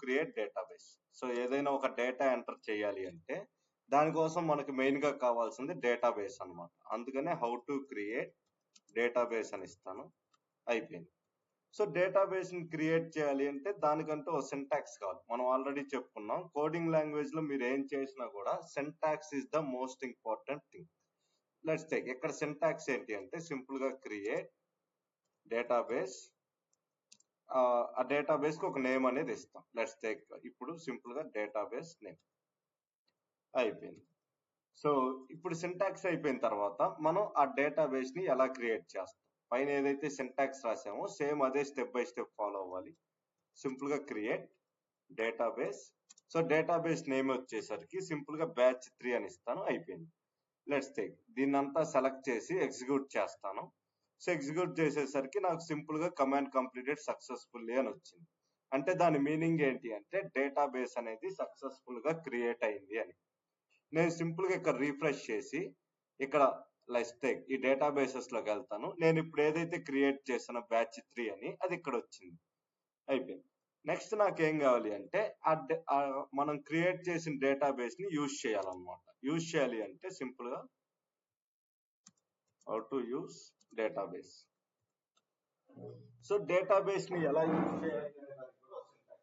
Create database. So ఏదైనా ఒక data enter చేయాలి అంటే దానికోసం మనకి మెయిన్ గా కావాల్సింది డేటాబేస్ అన్నమాట. అందుకనే హౌ టు క్రియేట్ డేటాబేస్ అని ఇస్తాను. అయిపోయింది. సో డేటాబేస్ ని క్రియేట్ చేయాలి అంటే దానికంటూ ఒక సింటాక్స్ కావాలి. మనం ఆల్రెడీ చెప్పుకున్నాం, కోడింగ్ లాంగ్వేజ్ లో మీరు ఏం చేసినా కూడా syntax is the most important thing. Let's take ఇక్కడ సింటాక్స్ ఏంటి అంటే సింపుల్ గా క్రియేట్ డేటాబేస్. ఆ డేటాబేస్ కి ఒక నేమ్ అనేది ఇస్తాం. లెట్స్ టేక్ ఇప్పుడు సింపుల్ గా డేటాబేస్ నేమ్. అయిపోయింది. సో ఇప్పుడు సింటాక్స్ అయిపోయిన తర్వాత మనం ఆ డేటాబేస్ ని ఎలా క్రియేట్ చేస్తాం, పైన ఏదైతే సింటాక్స్ రాసామో సేమ్ అదే స్టెప్ బై స్టెప్ ఫాలో అవ్వాలి. సింపుల్ గా create database. So database name వచ్చేసరికి సింపుల్ గా బ్యాచ్ 3 అని ఇస్తాను. అయిపోయింది. లెట్స్ టేక్ దీన్ని అంతా సెలెక్ట్ చేసి ఎగ్జిక్యూట్ చేస్తాను. సో ఎగ్జిక్యూట్ చేసేసరికి నాకు సింపుల్ గా కమాండ్ కంప్లీటెడ్ సక్సెస్ఫుల్లీ అని వచ్చింది. అంటే దాని మీనింగ్ ఏంటి అంటే డేటాబేస్ అనేది సక్సెస్ఫుల్ గా క్రియేట్ అయింది అని. నేను సింపుల్ గా ఇక్కడ రీఫ్రెష్ చేసి ఇక్కడ లెట్స్ టేక్ ఈ డేటాబేసెస్ లోకి వెళ్తాను. నేను ఇప్పుడు ఏదైతే క్రియేట్ చేసిన బ్యాచ్ 3 అని అది ఇక్కడ వచ్చింది. అయిపోయింది. నెక్స్ట్ నాకేం కావాలి అంటే మనం క్రియేట్ చేసిన డేటాబేస్ ని యూజ్ చేయాలన్నమాట. యూజ్ చేయాలి అంటే సింపుల్ గా how to use database. So database ని ఎలా యూజ్ చేయాలి అనే దానికి కూడా ఒక syntax.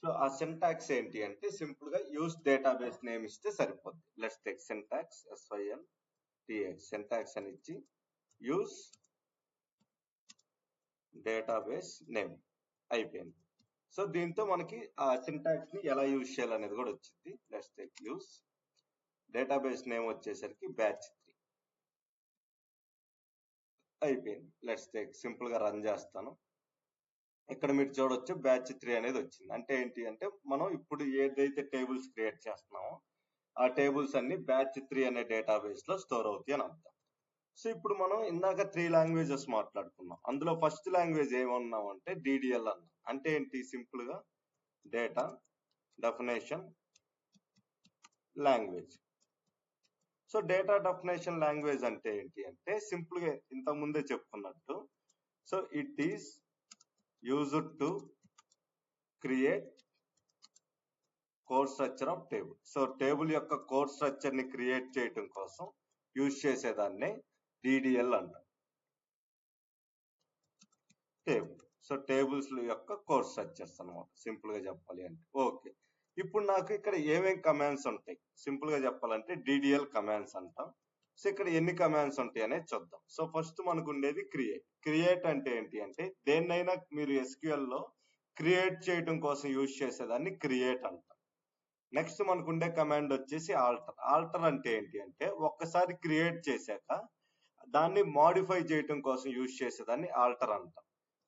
సో ఆ సింటాక్స్ ఏంటి అంటే సింపుల్ గా యూజ్ డేటాబేస్ నేమ్ ఇస్తే సరిపోద్ది. Let's take syntax SYNTAX syntax అని ఇచ్చి యూజ్ డేటాబేస్ నేమ్. అయిపోయింది. సో దీంతో మనకి ఆ సింటాక్స్ ని ఎలా యూజ్ చేయాలనేది కూడా వచ్చింది. Let's take use database name వచ్చేసరికి బ్యాచ్ 3. అయిపోయింది. లెట్స్ టేక్ సింపుల్ గా రన్ చేస్తాను. ఇక్కడ మీరు చూడొచ్చు బ్యాచ్ 3 అనేది వచ్చింది. అంటే ఏంటి అంటే మనం ఇప్పుడు ఏదైతే టేబుల్స్ క్రియేట్ చేస్తున్నామో ఆ టేబుల్స్ అన్ని బ్యాచ్ 3 అనే డేటాబేస్ లో స్టోర్ అవుతాయి అని అర్థం. సో ఇప్పుడు మనం ఇందాక 3 లాంగ్వేజెస్ మాట్లాడుకున్నాం. అందులో ఫస్ట్ లాంగ్వేజ్ ఏమన్నాం అంటే DDL అన్నాం. అంటే ఏంటి, సింపుల్ గా data definition language. So data definition language అంటే ఏంటి అంటే సింపుల్ గా ఇంత ముందే చెప్పుకున్నట్టు, so it is used to create code structure of table. So table యొక్క కోడ్ స్ట్రక్చర్ ని క్రియేట్ చేయడం కోసం యూజ్ చేసేదాన్ని DDL అంటారు. టేబుల్. సో టేబుల్స్ యొక్క కోడ్ స్ట్రక్చర్స్ అన్నమాట సింపుల్ గా చెప్పాలి అంటే. ఓకే, ఇప్పుడు నాకు ఇక్కడ ఏమేమి కమాండ్స్ ఉంటాయి సింపుల్ గా చెప్పాలంటే DDL కమాండ్స్ అంటాం. సో ఇక్కడ ఎన్ని కమాండ్స్ ఉంటాయి అనేది చూద్దాం. సో ఫస్ట్ మనకు ఉండేది క్రియేట్. క్రియేట్ అంటే ఏంటి అంటే దేన్నైనా మీరు SQL లో క్రియేట్ చేయడం కోసం యూజ్ చేసేదాన్ని క్రియేట్ అంటాం. నెక్స్ట్ మనకు ఉండే కమాండ్ వచ్చేసి ఆల్టర్. ఆల్టర్ అంటే ఏంటి అంటే ఒక్కసారి క్రియేట్ చేశాక దాన్ని మాడిఫై చేయడం కోసం యూజ్ చేసేదాన్ని ఆల్టర్ అంటాం.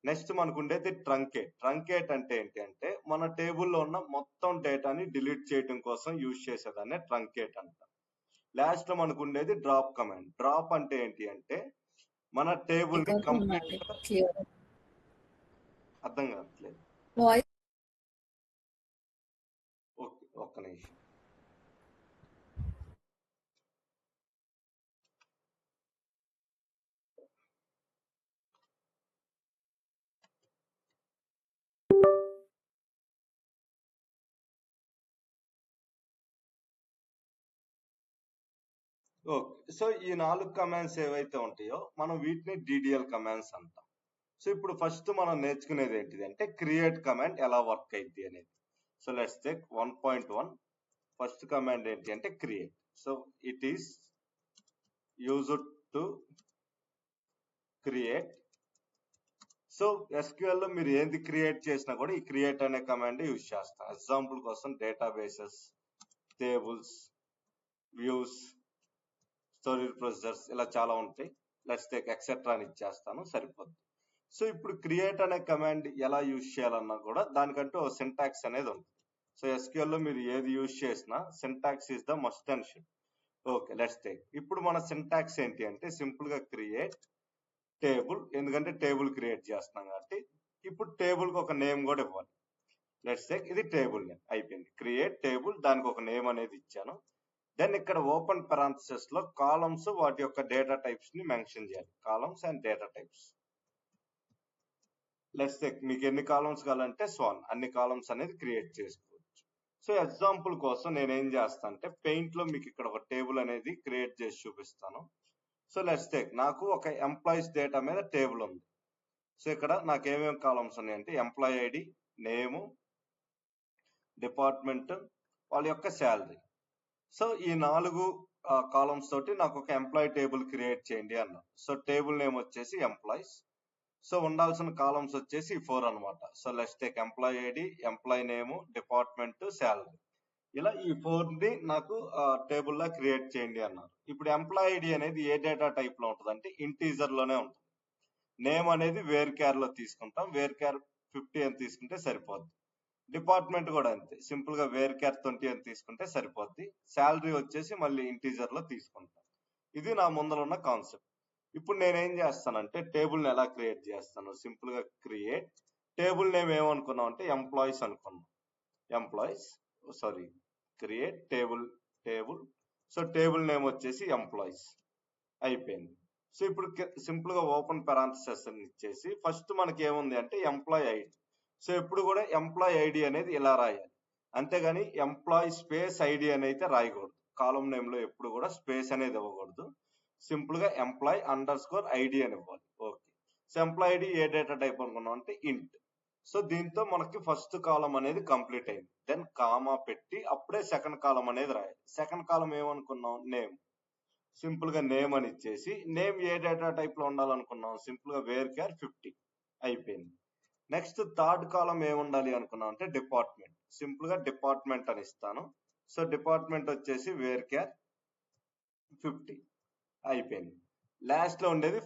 నెక్స్ట్ మనకు ఉండేది ట్రంకేట్. ట్రంకేట్ అంటే ఏంటి అంటే మన టేబుల్లో ఉన్న మొత్తం డేటాని డిలీట్ చేయడం కోసం యూజ్ చేసేదాన్ని ట్రంకేట్ అంటాం. లాస్ట్ లో మనకు ఉండేది డ్రాప్ కమాండ్. డ్రాప్ అంటే ఏంటి అంటే మన టేబుల్ ని కంప్లీట్ అర్థం కావట్లేదు. ఓకే, ఒక్క నిమిషం. ఓకే, సో ఈ 4 కమాండ్స్ ఏవైతే ఉంటాయో మనం వీటిని DDL కమాండ్స్ అంటాం. సో ఇప్పుడు ఫస్ట్ మనం నేర్చుకునేది ఏంటిది అంటే క్రియేట్ కమాండ్ ఎలా వర్క్ అయింది అనేది. So let's take 1.1. First command ఏంటి అంటే create. So it is used to create. So SQL లో మీరు ఏది క్రియేట్ చేసినా కూడా ఈ క్రియేట్ అనే కమాండ్ యూజ్ చేస్తాం. ఎగ్జాంపుల్ కోసం databases, tables, views, storage processors ఇలా చాలా ఉంటాయి. లెట్స్ టేక్ ఎక్సెట్రా అని ఇచ్చేస్తాను, సరిపోద్ది. సో ఇప్పుడు క్రియేట్ అనే కమాండ్ ఎలా యూజ్ చేయాలన్నా కూడా దానికంటూ ఒక సింటాక్స్ అనేది ఉంటుంది. సో SQL లో మీరు ఏది యూజ్ చేసినా syntax is the must and should. Okay, let's take ఇప్పుడు మన సింటాక్స్ ఏంటి అంటే సింపుల్ గా క్రియేట్ టేబుల్. ఎందుకంటే టేబుల్ క్రియేట్ చేస్తున్నాం కాబట్టి ఇప్పుడు టేబుల్ కి ఒక నేమ్ కూడా ఇవ్వాలి. లెట్స్ టేక్ ఇది టేబుల్ నేమ్. అయిపోయింది. క్రియేట్ టేబుల్, దానికి ఒక నేమ్ అనేది ఇచ్చాను. దెన్ ఇక్కడ ఓపెన్ పెరాంథసిస్ లో కాలమ్స్ వాటి యొక్క డేటా టైప్స్ ని మెన్షన్ చేయాలి. Columns and data types. Let's take మీకు ఎన్ని కాలమ్స్ కావాలంటే స్వాన్ అన్ని కాలమ్స్ అనేది క్రియేట్ చేసుకోవచ్చు. సో ఎగ్జాంపుల్ కోసం నేను ఏం చేస్తాను అంటే పెయింట్ లో మీకు ఇక్కడ ఒక టేబుల్ అనేది క్రియేట్ చేసి చూపిస్తాను. సో లెట్స్ టేక్ నాకు ఒక ఎంప్లాయీస్ డేటా మీద టేబుల్ ఉంది. సో ఇక్కడ నాకు ఏమేమి కాలమ్స్ ఉన్నాయంటే ఎంప్లాయీ ఐడి, నేము, డిపార్ట్మెంట్, వాళ్ళ యొక్క శాలరీ. సో ఈ 4 కాలమ్స్ తోటి నాకు ఒక ఎంప్లాయీ టేబుల్ క్రియేట్ చేయండి అన్నా. సో టేబుల్ నేమ్ వచ్చేసి ఎంప్లాయీస్. సో ఉండాల్సిన కాలమ్స్ వచ్చేసి 4 అనమాట. So let's take employee ID, employee name, department, salary. ఇలా ఈ 4ని నాకు టేబుల్ లా క్రియేట్ చేయండి అన్నారు. ఇప్పుడు ఎంప్లాయీ ఐడి అనేది ఏ డేటా టైప్ లో ఉంటుంది అంటే ఇంటీజర్ లోనే ఉంటుంది. నేమ్ అనేది వేర్ క్యార్ లో తీసుకుంటాం. వేర్ క్యార్ 50 అని తీసుకుంటే సరిపోద్ది. డిపార్ట్మెంట్ కూడా అంతే, సింపుల్ గా వేర్ క్యార్ 20 అని తీసుకుంటే సరిపోద్ది. శాలరీ వచ్చేసి మళ్ళీ ఇంటీజర్ లో తీసుకుంటాం. ఇది నా ముందర ఉన్న కాన్సెప్ట్. ఇప్పుడు నేనేం చేస్తానంటే టేబుల్ ని ఎలా క్రియేట్ చేస్తాను, సింపుల్ గా క్రియేట్ టేబుల్ నేమ్ ఏమనుకున్నాం అంటే ఎంప్లాయీస్ అనుకున్నాం. Employees sorry create table. So table name వచ్చేసి ఎంప్లాయీస్ అయిపోయింది. సో ఇప్పుడు సింపుల్ గా ఓపెన్ పెరాంథసిస్ అని ఇచ్చేసి ఫస్ట్ మనకి ఏముంది అంటే ఎంప్లాయీ ఐడి. సో ఇప్పుడు కూడా ఎంప్లాయీ ఐడి అనేది ఇలా రాయాలి, అంతేగాని ఎంప్లాయీ స్పేస్ ఐడి అని అయితే రాయకూడదు. కాలం నేమ్ లో ఎప్పుడు కూడా స్పేస్ అనేది ఇవ్వకూడదు. సింపుల్ గా ఎంప్లాయీ అండర్స్కోర్ ఐడి అని ఇవ్వాలి. Okay. So employee ID A data type అనుకున్నాం అంటే ఇంట్. సో దీంతో మనకి ఫస్ట్ కాలం అనేది కంప్లీట్ అయింది. దెన్ కామా పెట్టి అప్పుడే సెకండ్ కాలం అనేది రాయాలి. సెకండ్ కాలం ఏమనుకున్నాం నేమ్. సింపుల్ గా నేమ్ అని ఇచ్చేసి నేమ్ ఏ డేటా టైప్ లో ఉండాలనుకున్నాం, సింపుల్ గా వేర్ క్యార్ 50 అయిపోయింది. నెక్స్ట్ థర్డ్ కాలం ఏముండాలి అనుకున్నాం అంటే డిపార్ట్మెంట్. సింపుల్ గా డిపార్ట్మెంట్ అని ఇస్తాను. సో డిపార్ట్మెంట్ వచ్చేసి వేర్ క్యార్ 50 అయిపోయింది. లాస్ట్ లో ఉండేది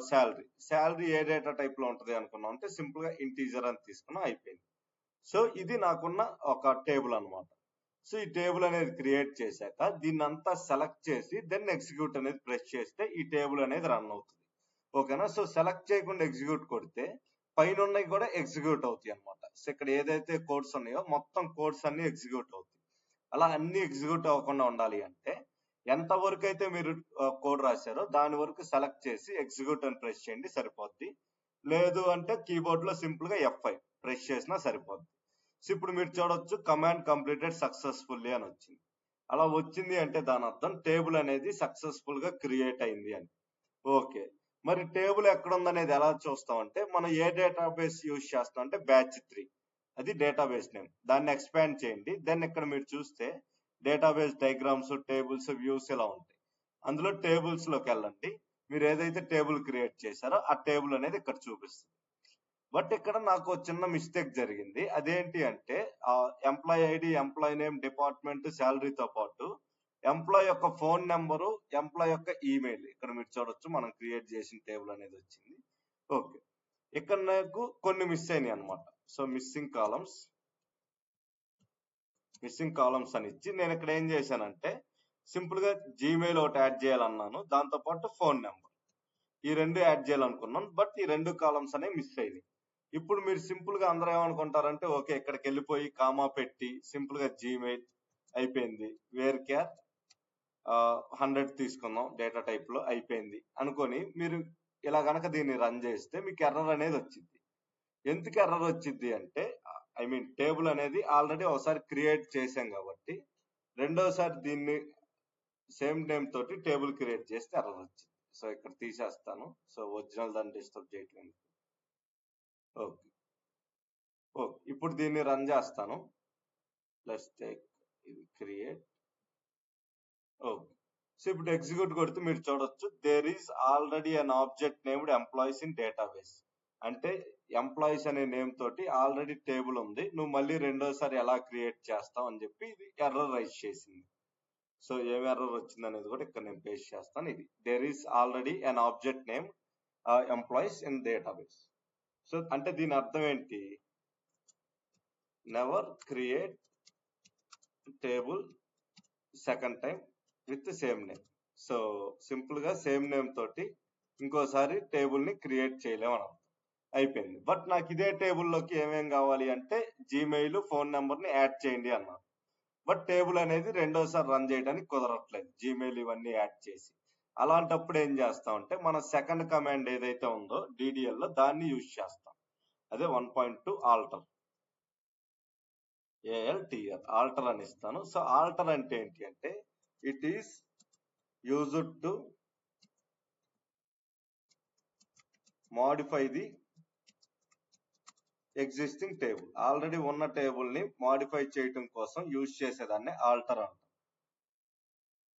శాలరీ. శాలరీ ఏ డేటా టైప్ లో ఉంటది అనుకున్నాం అంటే సింపుల్ గా ఇంటీజర్ అని తీసుకున్నాం, అయిపోయింది. సో ఇది నాకున్న ఒక టేబుల్ అనమాట. సో ఈ టేబుల్ అనేది క్రియేట్ చేశాక దీన్ని అంతా సెలెక్ట్ చేసి దెన్ ఎగ్జిక్యూట్ అనేది ప్రెస్ చేస్తే ఈ టేబుల్ అనేది రన్ అవుతుంది. ఓకేనా. సో సెలెక్ట్ చేయకుండా ఎగ్జిక్యూట్ కొడితే పైన ఉన్నవి కూడా ఎగ్జిక్యూట్ అవుతాయి అనమాట. సో ఇక్కడ ఏదైతే కోడ్స్ ఉన్నాయో మొత్తం కోడ్స్ అన్ని ఎగ్జిక్యూట్ అవుతాయి. అలా అన్ని ఎగ్జిక్యూట్ అవ్వకుండా ఉండాలి అంటే ఎంత వరకు అయితే మీరు కోడ్ రాశారో దాని వరకు సెలెక్ట్ చేసి ఎగ్జిక్యూట్ అని ప్రెస్ చేయండి సరిపోద్ది. లేదు అంటే కీబోర్డ్ లో సింపుల్ గా F5 ప్రెస్ చేసినా సరిపోద్ది. సో ఇప్పుడు మీరు చూడొచ్చు కమాండ్ కంప్లీటెడ్ సక్సెస్ఫుల్లీ అని వచ్చింది. అలా వచ్చింది అంటే దాని అర్థం టేబుల్ అనేది సక్సెస్ఫుల్ గా క్రియేట్ అయింది అని. ఓకే. మరి టేబుల్ ఎక్కడ ఉందనేది ఎలా చూస్తాం అంటే మనం ఏ డేటాబేస్ యూజ్ చేస్తాం అంటే బ్యాచ్ 3, అది డేటాబేస్ నేమ్. దాన్ని ఎక్స్పాండ్ చేయండి. దెన్ ఇక్కడ మీరు చూస్తే డేటాబేస్ డయాగ్రామ్స్, టేబుల్స్, వ్యూస్ ఇలా ఉంటాయి. అందులో టేబుల్స్ లోకి వెళ్ళండి. మీరు ఏదైతే టేబుల్ క్రియేట్ చేశారో ఆ టేబుల్ అనేది ఇక్కడ చూపిస్తుంది. బట్ ఇక్కడ నాకు చిన్న మిస్టేక్ జరిగింది. అదేంటి అంటే employee ID, employee name, department, శాలరీతో పాటు ఎంప్లాయీ యొక్క ఫోన్ నెంబరు, ఎంప్లాయీ యొక్క ఈమెయిల్ ఇక్కడ మీరు చూడొచ్చు మనం క్రియేట్ చేసిన టేబుల్ అనేది వచ్చింది. ఓకే. ఇక్కడ నాకు కొన్ని మిస్ అయినాయి అనమాట. సో మిస్సింగ్ కాలమ్స్ అని ఇచ్చి నేను ఇక్కడ ఏం చేశానంటే సింపుల్ గా జీమెయిల్ ఒకటి యాడ్ చేయాలన్నాను, దాంతో పాటు ఫోన్ నెంబర్, ఈ 2 యాడ్ చేయాలనుకున్నాను. బట్ ఈ 2 కాలమ్స్ అనేవి మిస్ అయ్యాయి. ఇప్పుడు మీరు సింపుల్ గా అందరూ ఏమనుకుంటారంటే ఓకే ఇక్కడికి వెళ్ళిపోయి కామా పెట్టి సింపుల్ గా జీమెయిల్ అయిపోయింది, వేర్ క్యార్ 100 తీసుకుందాం డేటా టైప్ లో అయిపోయింది అనుకొని మీరు ఇలా గనక దీన్ని రన్ చేస్తే మీకు ఎర్రర్ అనేది వచ్చింది. ఎందుకు ఎర్రర్ వచ్చింది అంటే ఐ మీన్ టేబుల్ అనేది ఆల్రెడీ ఒకసారి క్రియేట్ చేసాం కాబట్టి రెండోసారి దీన్ని సేమ్ నేమ్ తోటి టేబుల్ క్రియేట్ చేస్తే ఎర్రర్ వచ్చింది. సో ఇక్కడ తీసేస్తాను. సో ఒరిజినల్ దాన్ని డిస్టర్బ్ చేయట్లేదు. ఓకే. ఇప్పుడు దీన్ని రన్ చేస్తాను. లెట్స్ టేక్ ఇది క్రియేట్. ఓకే. సో ఇప్పుడు ఎగ్జిక్యూట్ కొడితే మీరు చూడొచ్చు there is already an object named employees in database. అంటే ఎంప్లాయీస్ అనే నేమ్ తోటి ఆల్రెడీ టేబుల్ ఉంది, నువ్వు మళ్ళీ రెండోసారి ఎలా క్రియేట్ చేస్తావు అని చెప్పి ఇది ఎర్రర్ రైజ్ చేసింది. సో ఏం ఎర్రర్ వచ్చింది అనేది కూడా ఇక్కడ నేను పేస్ట్ చేస్తాను. ఇది there is already an object name employees in database. So అంటే దీని అర్థం ఏంటి, never create table second time with same name. So simple గా సేమ్ నేమ్ తోటి ఇంకోసారి టేబుల్ ని క్రియేట్ చేయలేము అని అయిపోయింది. బట్ నాకు ఇదే టేబుల్లోకి ఏమేం కావాలి అంటే జీమెయిల్, ఫోన్ నెంబర్ ని యాడ్ చేయండి అన్నాను. బట్ టేబుల్ అనేది రెండోసారి రన్ చేయడానికి కుదరట్లేదు జీమెయిల్ ఇవన్నీ యాడ్ చేసి. అలాంటప్పుడు ఏం చేస్తామంటే మన సెకండ్ కమాండ్ ఏదైతే ఉందో DDL లో దాన్ని యూజ్ చేస్తాం. అదే 1.2 ఆల్టర్, ALTR ఆల్టర్ అని ఇస్తాను. సో ఆల్టర్ అంటే ఏంటి అంటే it is used to modify the existing table. Already ఉన్న టేబుల్ ని మోడిఫై చేయటం కోసం యూజ్ చేసేదాన్ని ఆల్టర్ అంటాం.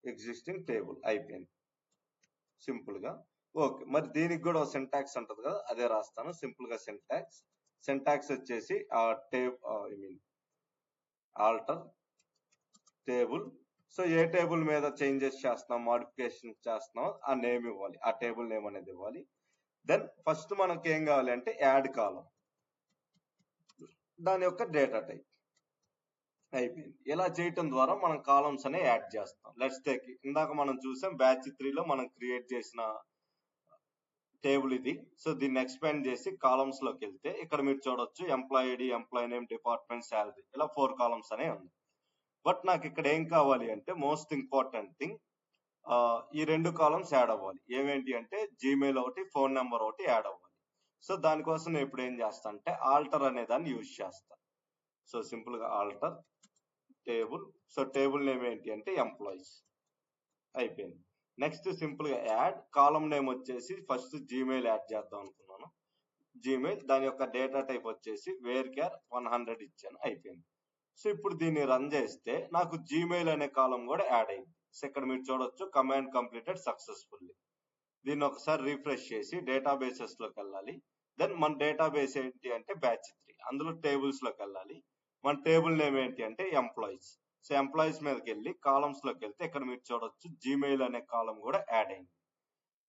ఎగ్జిస్టింగ్ టేబుల్ అయిపోయింది సింపుల్ గా. ఓకే, మరి దీనికి కూడా సింటాక్స్ ఉంటుంది కదా, అదే రాస్తాను సింపుల్ గా. సింటాక్స్ వచ్చేసి ఆల్టర్ టేబుల్. సో ఏ టేబుల్ మీద చేంజెస్ చేస్తున్నాం, మోడిఫికేషన్ చేస్తున్నాం ఆ నేమ్ ఇవ్వాలి, ఆ టేబుల్ నేమ్ అనేది ఇవ్వాలి. దెన్ ఫస్ట్ మనకి ఏం కావాలి అంటే యాడ్ కాలం, దాని యొక్క డేటా టైప్ అయిపోయింది. ఇలా చేయటం ద్వారా మనం కాలమ్స్ అనే యాడ్ చేస్తాం. లెట్స్ టేక్ ఇందాక మనం చూసాం బ్యాచ్ 3లో మనం క్రియేట్ చేసిన టేబుల్ ఇది. సో దీన్ని ఎక్స్పాండ్ చేసి కాలమ్స్ లోకి వెళ్తే ఇక్కడ మీరు చూడొచ్చు employee ID, employee name, department, salary, ఇలా 4 కాలమ్స్ అనే ఉంది. బట్ నాకు ఇక్కడ ఏం కావాలి అంటే మోస్ట్ ఇంపార్టెంట్ థింగ్ ఈ 2 కాలమ్స్ యాడ్ అవ్వాలి. ఏమేంటి అంటే జీమెయిల్ ఒకటి, ఫోన్ నెంబర్ ఒకటి యాడ్ అవ్వాలి. సో దానికోసం నేను ఇప్పుడు ఏం చేస్తా అంటే ఆల్టర్ అనే దాన్ని యూజ్ చేస్తా. సో సింపుల్ గా alter table. So table name ఏంటి అంటే ఎంప్లాయీస్ అయిపోయింది. నెక్స్ట్ సింపుల్ గా యాడ్ కాలం నేమ్ వచ్చేసి ఫస్ట్ జీమెయిల్ యాడ్ చేద్దాం అనుకున్నాను. జీమెయిల్, దాని యొక్క డేటా టైప్ వచ్చేసి వేర్క్యార్ 100 ఇచ్చాను, అయిపోయింది. సో ఇప్పుడు దీన్ని రన్ చేస్తే నాకు జీమెయిల్ అనే కాలం కూడా యాడ్ అయింది. సో ఇక్కడ మీరు చూడొచ్చు కమాండ్ కంప్లీటెడ్ సక్సెస్ఫుల్లీ. దీన్ని ఒకసారి రిఫ్రెష్ చేసి డేటాబేసెస్ లోకి వెళ్ళాలి. దెన్ మన డేటాబేస్ ఏంటి అంటే బ్యాచ్ 3, అందులో టేబుల్స్ లోకి వెళ్ళాలి. మన టేబుల్ నేమ్ ఏంటి అంటే ఎంప్లాయీస్. సో ఎంప్లాయీస్ మీదకి వెళ్ళి కాలమ్స్ లోకి వెళ్తే ఇక్కడ మీరు చూడొచ్చు జీమెయిల్ అనే కాలం కూడా యాడ్ అయింది.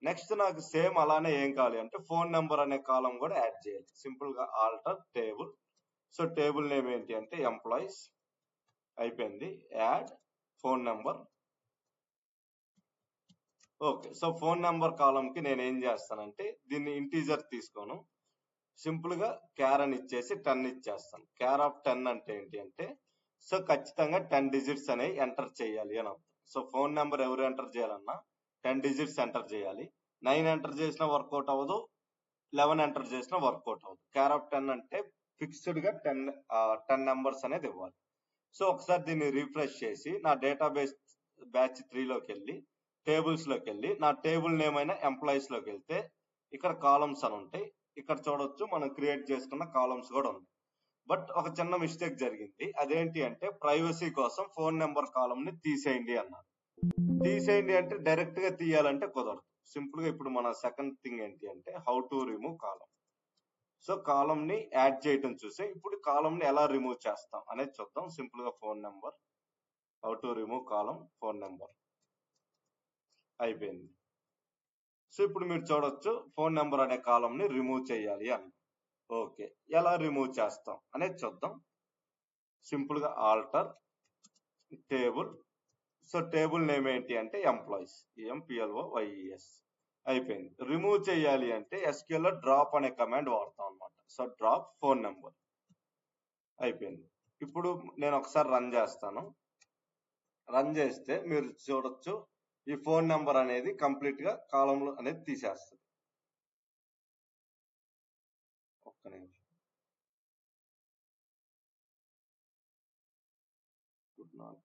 నెక్స్ట్ నాకు సేమ్ అలానే ఏం కావాలి అంటే ఫోన్ నెంబర్ అనే కాలం కూడా యాడ్ చేయాలి. సింపుల్ గా alter table. So table name ఏంటి అంటే ఎంప్లాయీస్ అయిపోయింది, add phone number. Okay, so phone number column కి నేను ఏం చేస్తానంటే దీన్ని ఇంటీజర్ తీసుకోను, సింపుల్ గా క్యార్ అని ఇచ్చేసి 10 ఇచ్చేస్తాను. క్యార్ ఆఫ్ 10 అంటే ఏంటి అంటే సో ఖచ్చితంగా 10 డిజిట్స్ అనేవి ఎంటర్ చేయాలి అని అర్థం. సో ఫోన్ నెంబర్ ఎవరు ఎంటర్ చేయాలన్నా 10 డిజిట్స్ ఎంటర్ చేయాలి. 9 ఎంటర్ చేసినా వర్కౌట్ అవ్వదు, 11 ఎంటర్ చేసినా వర్కౌట్ అవ్వదు. క్యార్ ఆఫ్ 10 అంటే ఫిక్స్డ్ గా 10 నెంబర్స్ అనేది ఇవ్వాలి. సో ఒకసారి దీన్ని రిఫ్రెష్ చేసి నా డేటాబేస్ బ్యాచ్ 3లోకి వెళ్ళి టేబుల్స్ లోకి వెళ్ళి నా టేబుల్ నేమ్ అయిన ఎంప్లాయీస్ లోకి వెళ్తే ఇక్కడ కాలమ్స్ అని ఉంటాయి. ఇక్కడ చూడొచ్చు మనం క్రియేట్ చేసుకున్న కాలమ్స్ కూడా ఉన్నాయి. బట్ ఒక చిన్న మిస్టేక్ జరిగింది. అదేంటి అంటే ప్రైవసీ కోసం ఫోన్ నెంబర్ కాలం ని తీసేయండి అన్నారు. తీసేయండి అంటే డైరెక్ట్ గా తీయాలంటే కుదరదు. సింపుల్ గా ఇప్పుడు మన సెకండ్ థింగ్ ఏంటి అంటే how to remove column. So column ని యాడ్ చేయటం చూసే ఇప్పుడు కాలం ని ఎలా రిమూవ్ చేస్తాం అనేది చూద్దాం. సింపుల్ గా phone number, how to remove column phone number అయిపోయింది. సో ఇప్పుడు మీరు చూడొచ్చు ఫోన్ నెంబర్ అనే కాలం ని రిమూవ్ చేయాలి అని. ఓకే, ఎలా రిమూవ్ చేస్తాం అనేది చూద్దాం. సింపుల్ గా alter table. So table name ఏంటి అంటే ఎంప్లాయీస్, EMPLOYES అయిపోయింది. రిమూవ్ చేయాలి అంటే SQL లో డ్రాప్ అనే కమాండ్ వాడతాం అనమాట. సో డ్రాప్ ఫోన్ నెంబర్ అయిపోయింది. ఇప్పుడు నేను ఒకసారి రన్ చేస్తాను. రన్ చేస్తే మీరు చూడొచ్చు ఈ ఫోన్ నెంబర్ అనేది కంప్లీట్ గా కాలంలో అనేది తీసేస్తుంది. ఒక్క నిమిషం. Good not.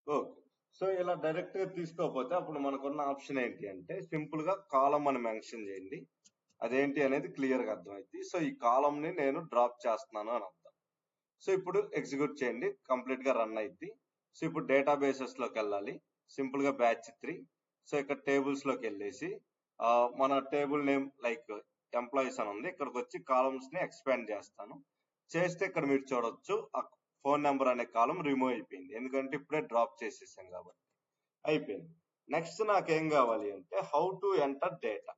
ఓకే, సో ఇలా డైరెక్ట్ గా తీసుకోకపోతే అప్పుడు మనకున్న ఆప్షన్ ఏంటి అంటే సింపుల్ గా కాలం అని మెన్షన్ చేయండి. అదేంటి అనేది క్లియర్ గా అర్థమైంది. సో ఈ కాలం ని నేను డ్రాప్ చేస్తున్నాను అని అర్థం. సో ఇప్పుడు ఎగ్జిక్యూట్ చేయండి, కంప్లీట్ గా రన్ అయింది. సో ఇప్పుడు డేటాబేసెస్ లోకి వెళ్ళాలి. సింపుల్ గా బ్యాచ్ 3. సో ఇక్కడ టేబుల్స్ లోకి వెళ్ళేసి మన టేబుల్ నేమ్ లైక్ ఎంప్లాయీస్ అని ఉంది, ఇక్కడికి వచ్చి కాలమ్స్ ని ఎక్స్పాండ్ చేస్తాను. చేస్తే ఇక్కడ మీరు చూడొచ్చు ఫోన్ నెంబర్ అనే కాలం రిమూవ్ అయిపోయింది, ఎందుకంటే ఇప్పుడే డ్రాప్ చేసేసాం కాబట్టి. అయిపోయింది. నెక్స్ట్ నాకేం కావాలి అంటే how to enter data.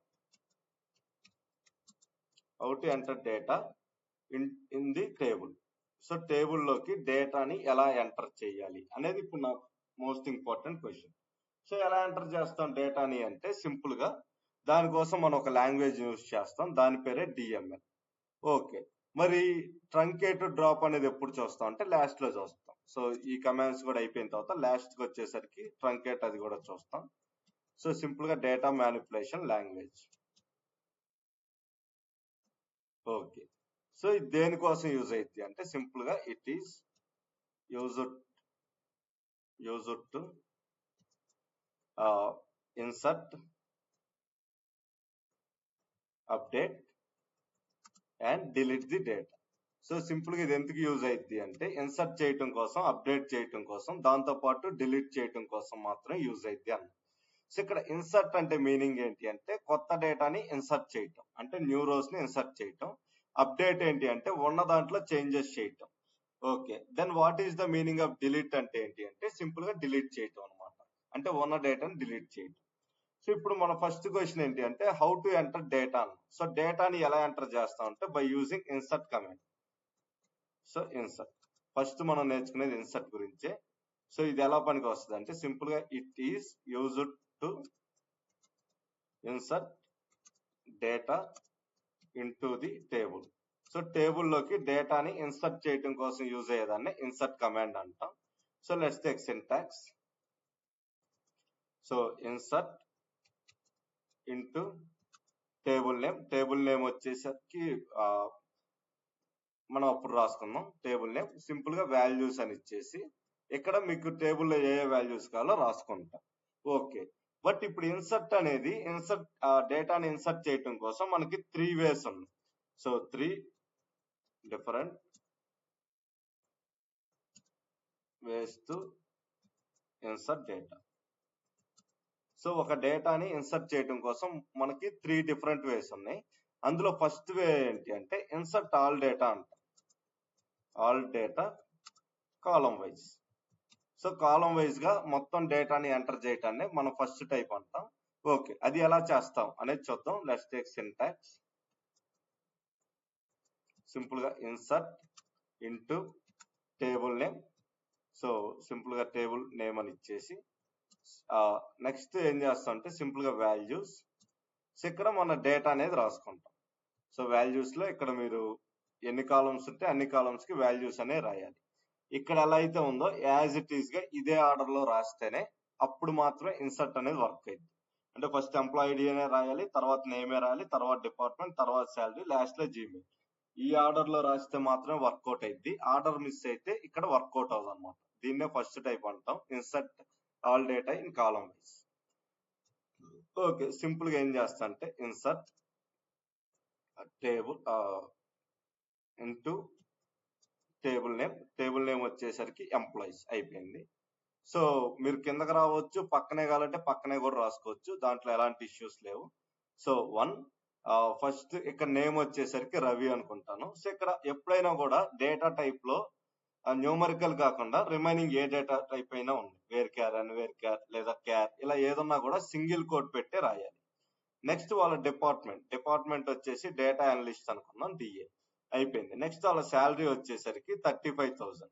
How to enter data in the table. So టేబుల్లోకి డేటాని ఎలా ఎంటర్ చేయాలి అనేది ఇప్పుడు నాకు మోస్ట్ ఇంపార్టెంట్ క్వశ్చన్. సో ఎలా ఎంటర్ చేస్తాం డేటాని అంటే సింపుల్ గా దానికోసం మనం ఒక లాంగ్వేజ్ యూజ్ చేస్తాం, దాని పేరే DML. ఓకే, మరి ట్రంకేట్ డ్రాప్ అనేది ఎప్పుడు చూస్తాం అంటే లాస్ట్ లో చూస్తాం. సో ఈ కమాండ్స్ కూడా అయిపోయిన తర్వాత లాస్ట్ కి వచ్చేసరికి ట్రంకేట్ అది కూడా చూస్తాం. సో సింపుల్ గా data manipulation language. Okay, so ఇది దేనికోసం యూజ్ అయింది అంటే సింపుల్ గా it is used to insert, update and delete the data. So simple గా ఇది ఎందుకు యూజ్ అయింది అంటే ఇన్సర్ట్ చేయటం కోసం, అప్డేట్ చేయటం కోసం, దాంతో పాటు డిలీట్ చేయటం కోసం మాత్రమే యూజ్ అయింది అన్న. సో ఇక్కడ ఇన్సర్ట్ అంటే మీనింగ్ ఏంటి అంటే కొత్త డేటాని ఇన్సర్ట్ చేయటం, అంటే న్యూ రోస్ ని ఇన్సర్ట్ చేయటం. అప్డేట్ ఏంటి అంటే ఉన్న దాంట్లో చేంజెస్ చేయటం. Okay, then what is the meaning of delete అంటే ఏంటి అంటే సింపుల్ గా డిలీట్ చేయటం అనమాట, అంటే ఉన్న డేటాని డిలీట్ చేయటం. సో ఇప్పుడు మన ఫస్ట్ క్వశ్చన్ ఏంటి అంటే how to enter data. So డేటాని ఎలా ఎంటర్ చేస్తాం అంటే by using insert command. So insert first మనం నేర్చుకునేది ఇన్సర్ట్ గురించే. సో ఇది ఎలా పనికి వస్తుంది అంటే సింపుల్ గా it is used to insert data into the table. So table లోకి డేటాని ఇన్సర్ట్ చేయడం కోసం యూజ్ అయ్యేదాన్ని ఇన్సర్ట్ కమాండ్ అంటాం. So let's take syntax. So insert into table name. Table name వచ్చేసరికి మనం అప్పుడు రాసుకుందాం. టేబుల్ నేమ్ సింపుల్ గా వాల్యూస్ అని ఇచ్చేసి ఇక్కడ మీకు టేబుల్లో ఏ వాల్యూస్ కావాలో రాసుకుంటాం. ఓకే, బట్ ఇప్పుడు ఇన్సర్ట్ అనేది డేటాని ఇన్సర్ట్ చేయటం కోసం మనకి 3 వేస్ ఉన్నాయి. So 3 different ways to insert data. So ఒక డేటాని ఇన్సర్ట్ చేయటం కోసం మనకి 3 డిఫరెంట్ వేస్ ఉన్నాయి. అందులో ఫస్ట్ వే ఏంటి అంటే ఇన్సర్ట్ ఆల్ డేటా అంట. ఆల్ డేటా కాలం వైజ్. సో కాలం వైజ్ గా మొత్తం డేటాని ఎంటర్ చేయటాన్ని మనం ఫస్ట్ టైప్ అంటాం. ఓకే, అది ఎలా చేస్తాం అనేది చూద్దాం. Let's take syntax. సింపుల్ గా insert into table name. So simple గా టేబుల్ నేమ్ అని ఇచ్చేసి నెక్స్ట్ ఏం చేస్తాం అంటే సింపుల్ గా వాల్యూస్. సో ఇక్కడ మన డేటా అనేది రాసుకుంటాం. సో వాల్యూస్ లో ఇక్కడ మీరు ఎన్ని కాలమ్స్ ఉంటే అన్ని కాలమ్స్ కి వాల్యూస్ అనే రాయాలి. ఇక్కడ ఎలా అయితే ఉందో యాజ్ ఇట్ ఈస్ గా ఇదే ఆర్డర్ లో రాస్తేనే అప్పుడు మాత్రమే ఇన్సర్ట్ అనేది వర్క్ అయింది. అంటే ఫస్ట్ ఎంప్లాయీ ఐడి అనే రాయాలి, తర్వాత నేమే రాయాలి, తర్వాత డిపార్ట్మెంట్, తర్వాత శాలరీ, లాస్ట్ లో జీమెయిల్. ఈ ఆర్డర్ లో రాస్తే మాత్రమే వర్కౌట్ అయింది. ఆర్డర్ మిస్ అయితే ఇక్కడ వర్కౌట్ అవ్వదు అనమాట. దీన్నే ఫస్ట్ టైప్ అంటాం, insert all data in column wise. Okay, simple గా ఏం చేస్తా అంటే insert table into table name. Table name వచ్చేసరికి ఎంప్లాయీస్ అయిపోయింది. సో మీరు కిందకి రావచ్చు, పక్కనే కావాలంటే పక్కనే కూడా రాసుకోవచ్చు, దాంట్లో ఎలాంటి ఇష్యూస్ లేవు. సో 1 ఫస్ట్ ఇక్కడ నేమ్ వచ్చేసరికి రవి అనుకుంటాను. సో ఇక్కడ ఎప్పుడైనా కూడా డేటా టైప్ లో న్యూమరికల్ కాకుండా రిమైనింగ్ ఏ డేటా టైప్ అయినా ఉంది, వేర్ క్యార్, అన్వేర్ క్యార్ లేదా క్యార్, ఇలా ఏదన్నా కూడా సింగిల్ కోడ్ పెట్టే రాయాలి. నెక్స్ట్ వాళ్ళ డిపార్ట్మెంట్ వచ్చేసి డేటా అనలిస్ట్ అనుకున్నాం, డిఏ అయిపోయింది. నెక్స్ట్ వాళ్ళ శాలరీ వచ్చేసరికి 35,000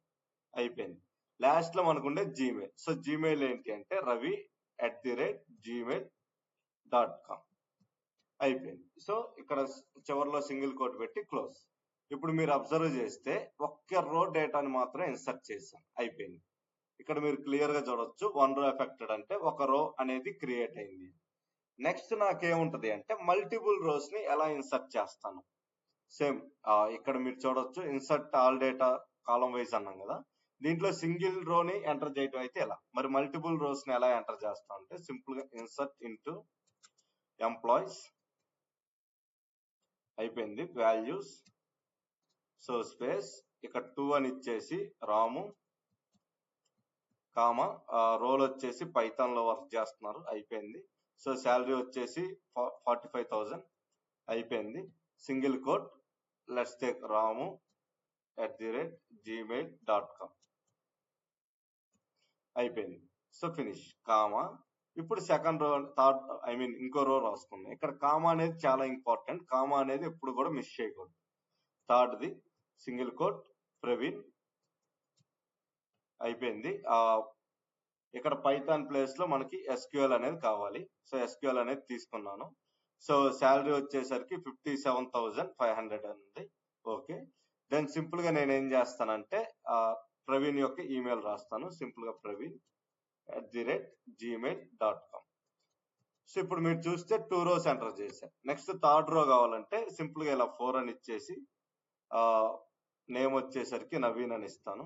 అయిపోయింది. లాస్ట్ లో మనకుండే జీమెయిల్. సో జీమెయిల్ ఏంటి అంటే ravi@gmail.com అయిపోయింది. సో ఇక్కడ చివరిలో సింగిల్ కోట్ పెట్టి క్లోజ్. ఇప్పుడు మీరు అబ్జర్వ్ చేస్తే ఒక్క రో డేటాని మాత్రం ఇన్సర్ట్ చేసాం, అయిపోయింది. ఇక్కడ మీరు క్లియర్ గా చూడొచ్చు 1 రో ఎఫెక్టెడ్ అంటే ఒక రో అనేది క్రియేట్ అయింది. నెక్స్ట్ నాకేముంటది అంటే మల్టిపుల్ రోస్ ని ఎలా ఇన్సర్ట్ చేస్తాను. సేమ్ ఇక్కడ మీరు చూడొచ్చు ఇన్సర్ట్ ఆల్ డేటా కాలం వైజ్ అన్నాం కదా, దీంట్లో సింగిల్ రో ని ఎంటర్ చేయడం అయితే ఎలా, మరి మల్టిపుల్ రోస్ ని ఎలా ఎంటర్ చేస్తాం అంటే సింపుల్ గా ఇన్సర్ట్ ఇంటూ ఎంప్లాయీస్ అయిపోయింది, వాల్యూస్. సో స్పేస్ ఇక్కడ 2 అని ఇచ్చేసి రాము కామా రోల్ వచ్చేసి పైథాన్ లో వర్క్ చేస్తున్నారు, అయిపోయింది. సో శాలరీ వచ్చేసి 45,000 అయిపోయింది. Single coat let's take ramu@gmail.com అయిపోయింది. So finish comma. ఇప్పుడు సెకండ్ రో ఇంకో రో రాసుకుందాం. ఇక్కడ కామా అనేది చాలా ఇంపార్టెంట్, కామా అనేది ఎప్పుడు కూడా మిస్ చేయకూడదు. థర్డ్ది సింగిల్ కోట్ ప్రవీణ్ అయిపోయింది. ఇక్కడ పైథాన్ ప్లేస్ లో మనకి ఎస్క్యూఎల్ అనేది కావాలి. సో ఎస్క్యూఎల్ అనేది తీసుకున్నాను. సో శాలరీ వచ్చేసరికి 57,500 ఉంది. ఓకే. దెన్ సింపుల్ గా నేను ఏం చేస్తానంటే ప్రవీణ్ యొక్క ఈమెయిల్ రాస్తాను. సింపుల్ గా praveen@gmail.com. సో ఇప్పుడు మీరు చూస్తే 2 రోస్ ఎంటర్ చేశాను. నెక్స్ట్ థర్డ్ రో కావాలంటే సింపుల్ గా ఇలా 4 అని ఇచ్చేసి నేమ్ వచ్చేసరికి నవీన్ అని ఇస్తాను.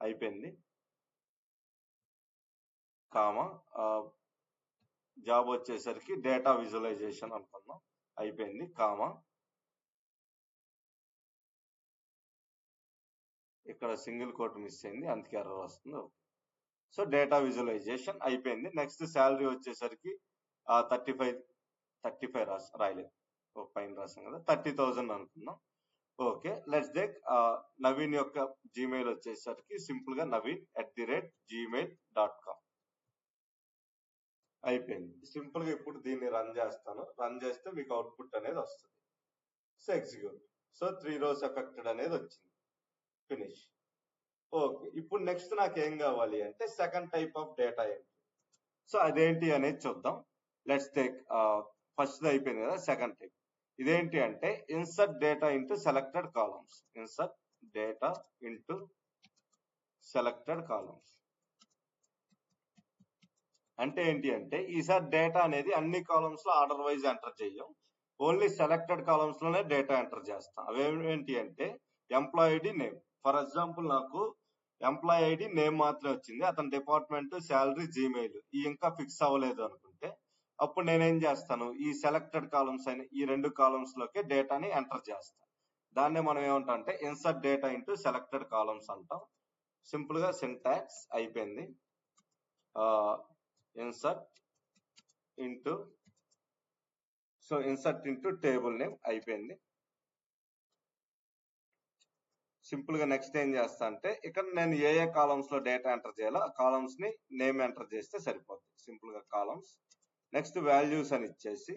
అయిపోయింది. కామా జాబ్ వచ్చేసరికి డేటా విజువలైజేషన్ అనుకున్నాం. అయిపోయింది. కామా ఇక్కడ సింగిల్ కోట్ మిస్ అయింది, అందుకే ఎర్రర్ వస్తుంది. సో డేటా విజువలైజేషన్ అయిపోయింది. నెక్స్ట్ శాలరీ వచ్చేసరికి 35 రాయలేదు, పైన రాసాం కదా, 30,000 అనుకుందాం. ఓకే, లెట్స్ టేక్ నవీన్ యొక్క జీమెయిల్ వచ్చేసరికి సింపుల్ గా naveen@gmail.com. అయిపోయింది. సింపుల్ గా ఇప్పుడు దీన్ని రన్ చేస్తాను. రన్ చేస్తే మీకు అవుట్పుట్ అనేది వస్తుంది. So execute. So 3 rows affected అనేది వచ్చింది. ఫినిష్. ఓకే, ఇప్పుడు నెక్స్ట్ నాకు ఏం కావాలి అంటే second type of data entry. So అదేంటి అనేది చూద్దాం. లెట్స్ టేక్ ఫస్ట్ అయిపోయింది కదా, సెకండ్ టైప్. ఇదేంటి అంటే insert data into selected columns. Insert data into selected columns అంటే ఏంటి అంటే ఈసారి డేటా అనేది అన్ని కాలమ్స్ లో ఆర్డర్ వైజ్ ఎంటర్ చేయం, ఓన్లీ సెలెక్టెడ్ కాలమ్స్ లోనే డేటా ఎంటర్ చేస్తాం. అవేంటి అంటే employee ID, name. For example నాకు ఎంప్లాయ్ ఐడి, నేమ్ మాత్రమే వచ్చింది, అతని డిపార్ట్మెంట్, శాలరీ, జీమెయిల్ ఈ ఇంకా ఫిక్స్ అవ్వలేదు అనుకుంటే అప్పుడు నేనేం చేస్తాను, ఈ సెలెక్టెడ్ కాలమ్స్ అయిన ఈ 2 కాలమ్స్ లోకి డేటాని ఎంటర్ చేస్తాను. దాన్నే మనం ఏమంటాం అంటే insert data into selected columns అంటాం. సింపుల్ గా సింటాక్స్ అయిపోయింది. ఇన్సర్ట్ ఇంటూ టేబుల్ నేమ్ అయిపోయింది. సింపుల్ గా నెక్స్ట్ ఏం చేస్తా అంటే ఇక్కడ నేను ఏ కాలమ్స్ లో డేటా ఎంటర్ చేయాలో ఆ కాలమ్స్ ని నేమ్ ఎంటర్ చేస్తే సరిపోతుంది. సింపుల్ గా కాలమ్స్, నెక్స్ట్ వాల్యూస్ అని ఇచ్చేసి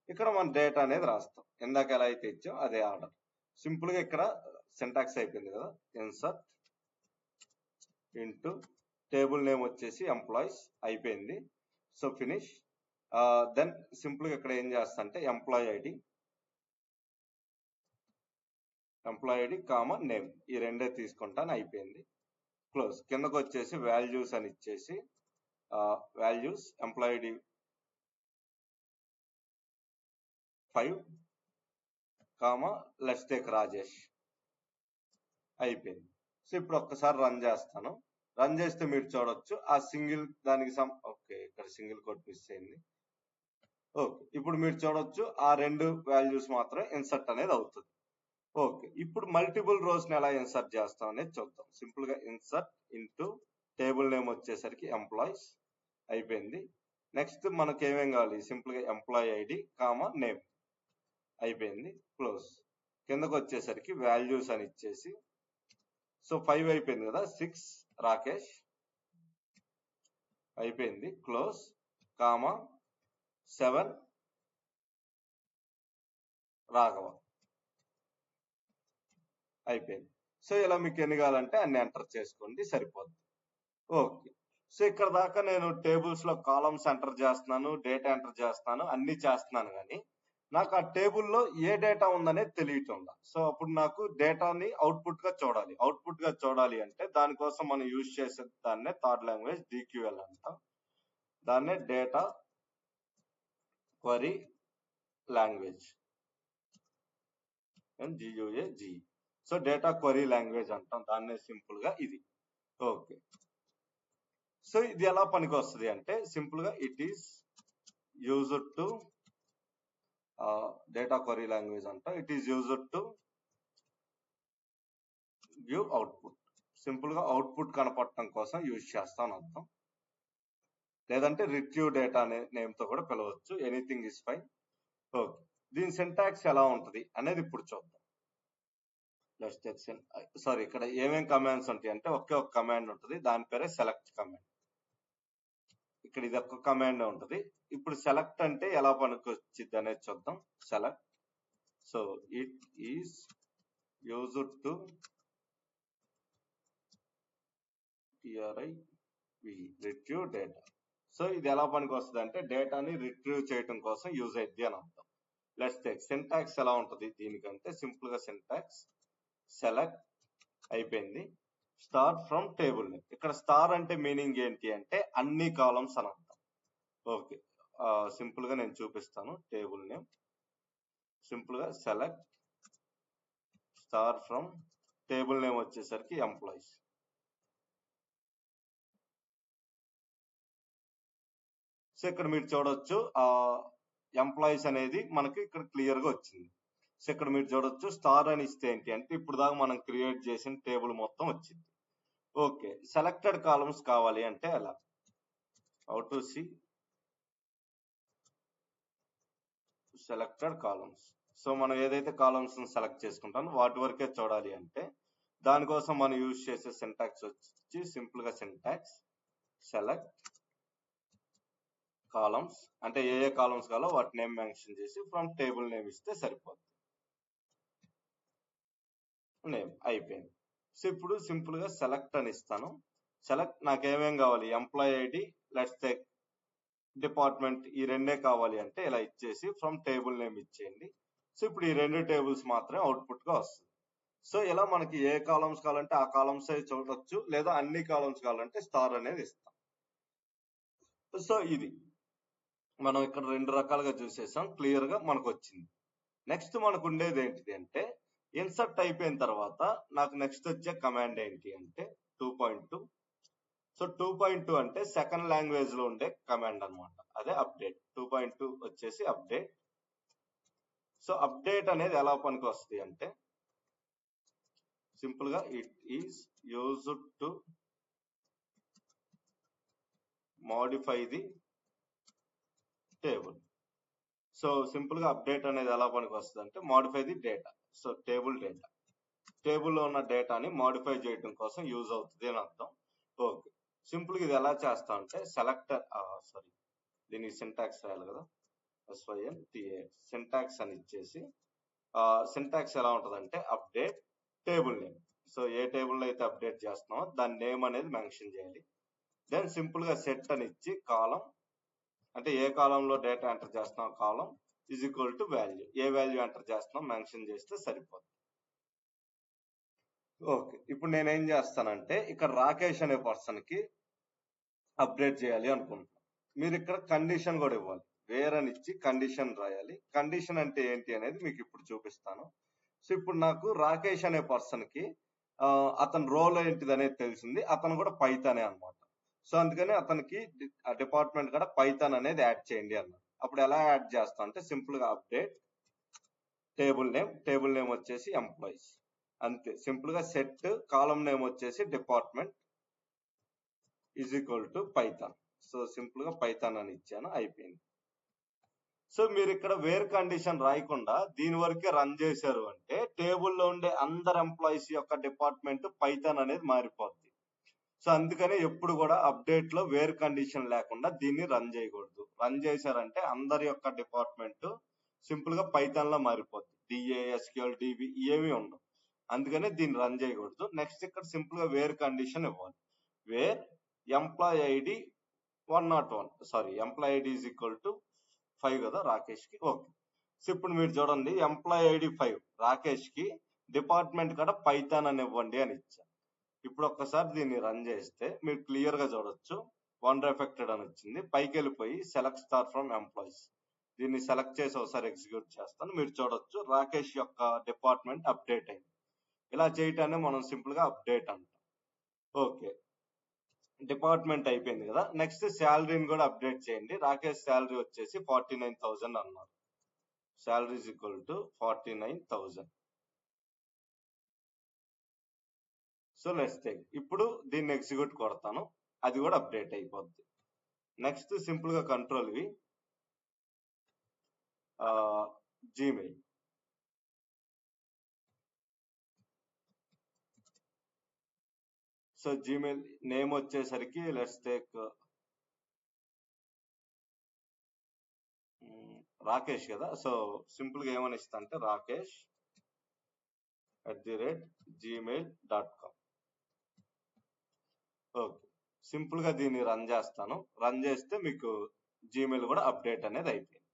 ఇక్కడ మన డేటా అనేది రాస్తాం. ఇందాక ఎలా అయితే ఇచ్చాం అదే ఆర్డర్. సింపుల్ గా ఇక్కడ సింటాక్స్ అయిపోయింది కదా. ఇన్సర్ట్ ఇంటూ టేబుల్ నేమ్ వచ్చేసి ఎంప్లాయీస్ అయిపోయింది. So finish. దెన్ సింపుల్ గా ఇక్కడ ఏం చేస్తా అంటే ఎంప్లాయీ ఐడి కామా నేమ్ ఈ రెండే తీసుకుంటాను. అయిపోయింది. క్లోజ్. కిందకు వచ్చేసి వాల్యూస్ అని ఇచ్చేసి values employee ID 5 comma let's take Rajesh. అయిపోయింది. సో ఇప్పుడు ఒక్కసారి రన్ చేస్తాను. రన్ చేస్తే మీరు చూడొచ్చు ఆ సింగిల్ దానికి ఓకే, ఇక్కడ సింగిల్ కోట్ మిస్ అయింది. ఓకే, ఇప్పుడు మీరు చూడొచ్చు ఆ 2 వాల్యూస్ మాత్రమే ఇన్సర్ట్ అనేది అవుతుంది. ఓకే, ఇప్పుడు మల్టిపుల్ రోస్ ని ఎలా ఇన్సర్ట్ చేస్తాం అనేది చూద్దాం. సింపుల్ గా ఇన్సర్ట్ ఇంటూ టేబుల్ నేమ్ వచ్చేసరికి ఎంప్లాయీస్ అయిపోయింది. నెక్స్ట్ మనకి ఏమేం కావాలి, సింపుల్ గా ఎంప్లాయీ ఐడి కామా నేమ్ అయిపోయింది. క్లోజ్. కిందకు వచ్చేసరికి వాల్యూస్ అని ఇచ్చేసి సో 5 అయిపోయింది కదా, 6 రాకేష్ అయిపోయింది. క్లోజ్. కామా 7 రాఘవ అయిపోయింది. సో ఇలా మీకు ఎన్ని కావాలంటే అన్ని ఎంటర్ చేసుకోండి, సరిపోద్ది. ఓకే, సో ఇక్కడ దాకా నేను టేబుల్స్ లో కాలమ్స్ ఎంటర్ చేస్తున్నాను, డేటా ఎంటర్ చేస్తున్నాను, అన్ని చేస్తున్నాను, కానీ నాకు ఆ టేబుల్లో ఏ డేటా ఉందనేది తెలియటం. సో అప్పుడు నాకు డేటాని అవుట్పుట్ గా చూడాలి. అవుట్పుట్ గా చూడాలి అంటే దానికోసం మనం యూజ్ చేసే దాన్నే థర్డ్ లాంగ్వేజ్ DQL అంటాం. దాన్నే data query language GUAG. So data query language అంటాం దాన్నే సింపుల్ గా ఇది. ఓకే, సో ఇది ఎలా పనికి వస్తుంది అంటే సింపుల్ గా it is used to data query language అంటాం. It is used to give output. Simple గా అవుట్పుట్ కనపడటం కోసం యూజ్ చేస్తాం అర్థం. లేదంటే రిట్రీవ్ డేటా అనే నేమ్ తో కూడా పిలవచ్చు. Anything is fine. ఓకే, దీని సింటాక్స్ ఎలా ఉంటది అనేది ఇప్పుడు చూద్దాం. సారీ, ఇక్కడ ఏమేం కమాండ్స్ ఉంటాయి అంటే ఒకే ఒక కమాండ్ ఉంటుంది, దాని పేరే సెలెక్ట్ కమాండ్. ఇక్కడ ఇది ఒక్క కమాండ్ ఉంటుంది. ఇప్పుడు సెలెక్ట్ అంటే ఎలా పనికొచ్చిద్ది అనేది చూద్దాం. Select. So it is used to retrieve data. So ఇది ఎలా పనికి వస్తుంది అంటే డేటాని రిట్రీవ్ చేయడం కోసం యూజ్ అయ్యింది అని అర్థం. లెట్స్ టేక్ సింటాక్స్ ఎలా ఉంటుంది దీనికంటే సింపుల్ గా సింటాక్స్ సెలెక్ట్ అయిపోయింది. Start from table name. ఇక్కడ స్టార్ అంటే మీనింగ్ ఏంటి అంటే అన్ని కాలమ్స్ అని అర్థం. ఓకే, సింపుల్ గా నేను చూపిస్తాను. టేబుల్ నేమ్ సింపుల్ గా select star from table name వచ్చేసరికి ఎంప్లాయీస్. సో ఇక్కడ మీరు చూడొచ్చు ఎంప్లాయీస్ అనేది మనకి ఇక్కడ క్లియర్ గా వచ్చింది. సో ఇక్కడ మీరు చూడొచ్చు స్టార్ అని ఇస్తే ఏంటి అంటే ఇప్పుడు దాకా మనం క్రియేట్ చేసిన టేబుల్ మొత్తం వచ్చింది. ఓకే, సెలెక్టెడ్ కాలమ్స్ కావాలి అంటే ఎలా? How to see selected columns. So మనం ఏదైతే కాలమ్స్ సెలెక్ట్ చేసుకుంటామో వాటి వరకే చూడాలి అంటే దానికోసం మనం యూజ్ చేసే సింటాక్స్ వచ్చి సింపుల్ గా సింటాక్స్ సెలెక్ట్ కాలమ్స్. అంటే ఏ కాలమ్స్ కావాలో వాటి నేమ్ మెన్షన్ చేసి ఫ్రమ్ టేబుల్ నేమ్ ఇస్తే సరిపోతుంది. నేమ్ అయిపోయింది. సో ఇప్పుడు సింపుల్ గా సెలెక్ట్ అని ఇస్తాను. సెలెక్ట్ నాకు ఏమేం కావాలి? Employee ID, let's take department, ఈ రెండే కావాలి అంటే ఇలా ఇచ్చేసి ఫ్రమ్ టేబుల్ నేమ్ ఇచ్చేయండి. సో ఇప్పుడు ఈ రెండు టేబుల్స్ మాత్రమే అవుట్పుట్ గా వస్తుంది. సో ఇలా మనకి ఏ కాలమ్స్ కావాలంటే ఆ కాలమ్స్ చూడొచ్చు, లేదా అన్ని కాలమ్స్ కావాలంటే స్టార్ అనేది ఇస్తాం. సో ఇది మనం ఇక్కడ రెండు రకాలుగా చూసేసాం. క్లియర్ గా మనకు వచ్చింది. నెక్స్ట్ మనకు ఉండేది ఏంటిది అంటే ఇన్సర్ట్ అయిపోయిన తర్వాత నాకు నెక్స్ట్ వచ్చే కమాండ్ ఏంటి అంటే 2.2. సో 2.2 అంటే సెకండ్ లాంగ్వేజ్ లో ఉండే కమాండ్ అన్నమాట. అదే అప్డేట్. 2.2 వచ్చేసి అప్డేట్. సో అప్డేట్ అనేది ఎలా పనికి వస్తుంది అంటే సింపుల్ గా it is used to modify the table. So simple గా అప్డేట్ అనేది ఎలా పనికి వస్తుంది అంటే modify the data. So table data, టేబుల్లో ఉన్న డేటాని మోడిఫై చేయడం కోసం యూజ్ అవుతుంది అని అర్థం. ఓకే, సింపుల్ గా ఇది ఎలా చేస్తా అంటే సెలెక్టర్ సారీ దీనికి సింటాక్స్ రాయాలి కదా, SYNTA సింటాక్స్ అని ఇచ్చేసి సింటాక్స్ ఎలా ఉంటుందంటే అప్డేట్ టేబుల్ నేమ్. సో ఏ టేబుల్ అయితే అప్డేట్ చేస్తున్నామో దాని నేమ్ అనేది మెన్షన్ చేయాలి. దెన్ సింపుల్ గా సెట్ అని ఇచ్చి కాలం, అంటే ఏ కాలంలో డేటా ఎంటర్ చేస్తున్నాం column is equal to value, ఏ వాల్యూ ఎంటర్ చేస్తున్నాం మెన్షన్ చేస్తే సరిపోతుంది. ఓకే, ఇప్పుడు నేనేం చేస్తానంటే ఇక్కడ రాకేష్ అనే పర్సన్ కి అప్డేట్ చేయాలి అనుకుంటున్నాను. మీరు ఇక్కడ కండిషన్ కూడా ఇవ్వాలి. వేర్ అని ఇచ్చి కండిషన్ రాయాలి. కండిషన్ అంటే ఏంటి అనేది మీకు ఇప్పుడు చూపిస్తాను. సో ఇప్పుడు నాకు రాకేష్ అనే పర్సన్ కి అతని రోల్ ఏంటిది అనేది తెలిసింది. అతను కూడా పైథానే అన్నమాట. సో అందుకని అతనికి డిపార్ట్మెంట్ కూడా పైథాన్ అనేది యాడ్ చేయండి అన్నారు. అప్పుడు ఎలా యాడ్ చేస్తా అంటే సింపుల్ గా update table name, table name వచ్చేసి ఎంప్లాయీస్, అంతే. సింపుల్ గా సెట్ కాలం నేమ్ వచ్చేసి department is equal to Python. So simple గా పైథాన్ అని ఇచ్చాను, అయిపోయింది. సో మీరు ఇక్కడ వేర్ కండిషన్ రాయకుండా దీని వరకే రన్ చేశారు అంటే టేబుల్లో ఉండే అందరు ఎంప్లాయీస్ యొక్క డిపార్ట్మెంట్ పైథాన్ అనేది మారిపోద్ది. సో అందుకనే ఎప్పుడు కూడా అప్డేట్ లో వేర్ కండిషన్ లేకుండా దీన్ని రన్ చేయకూడదు. రన్ చేశారంటే అందరి యొక్క డిపార్ట్మెంట్ సింపుల్ గా పైథాన్ లో మారిపోద్ది. DA, SQL, DB ఏమీ ఉండవు. అందుకనే దీన్ని రన్ చేయకూడదు. నెక్స్ట్ ఇక్కడ సింపుల్ గా వేర్ కండిషన్ ఇవ్వాలి. Wear employee ID 101, sorry employee ID is equal to 5 కదా రాకేష్ కి. ఓకే, సో ఇప్పుడు మీరు చూడండి ఎంప్లాయీ ఐడి 5 రాకేష్ కి, డిపార్ట్మెంట్ కూడా పైథాన్ అని ఇవ్వండి అని ఇచ్చాను. ఇప్పుడు ఒక్కసారి దీన్ని రన్ చేస్తే మీరు క్లియర్ గా చూడొచ్చు వన్ ఎఫెక్టెడ్ అని వచ్చింది. పైకి వెళ్ళిపోయి సెలెక్ట్ స్టార్ ఫ్రమ్ ఎంప్లాయీస్, దీన్ని సెలెక్ట్ చేసి ఒకసారి ఎగ్జిక్యూట్ చేస్తాను. మీరు చూడొచ్చు రాకేష్ యొక్క డిపార్ట్మెంట్ అప్డేట్ అయింది. ఇలా చేయటాన్ని మనం సింపుల్ గా అప్డేట్ అంటాం. ఓకే, డిపార్ట్మెంట్ అయిపోయింది కదా. నెక్స్ట్ శాలరీని కూడా అప్డేట్ చేయండి. రాకేష్ శాలరీ వచ్చేసి 49,000 అన్నారు. Salary is equal to 49,000. So let's take, ఇప్పుడు దీన్ని ఎగ్జిక్యూట్ కొడతాను, అది కూడా అప్డేట్ అయిపోద్ది. నెక్స్ట్ సింపుల్ గా control V Gmail. So Gmail name వచ్చేసరికి లెట్స్ టేక్ రాకేష్ కదా. సో సింపుల్ గా ఏమని ఇస్తా అంటే రాకేష్ @gmail.com. ఓకే, సింపుల్ గా దీన్ని రన్ చేస్తాను. రన్ చేస్తే మీకు జీమెయిల్ కూడా అప్డేట్ అనేది అయిపోయింది.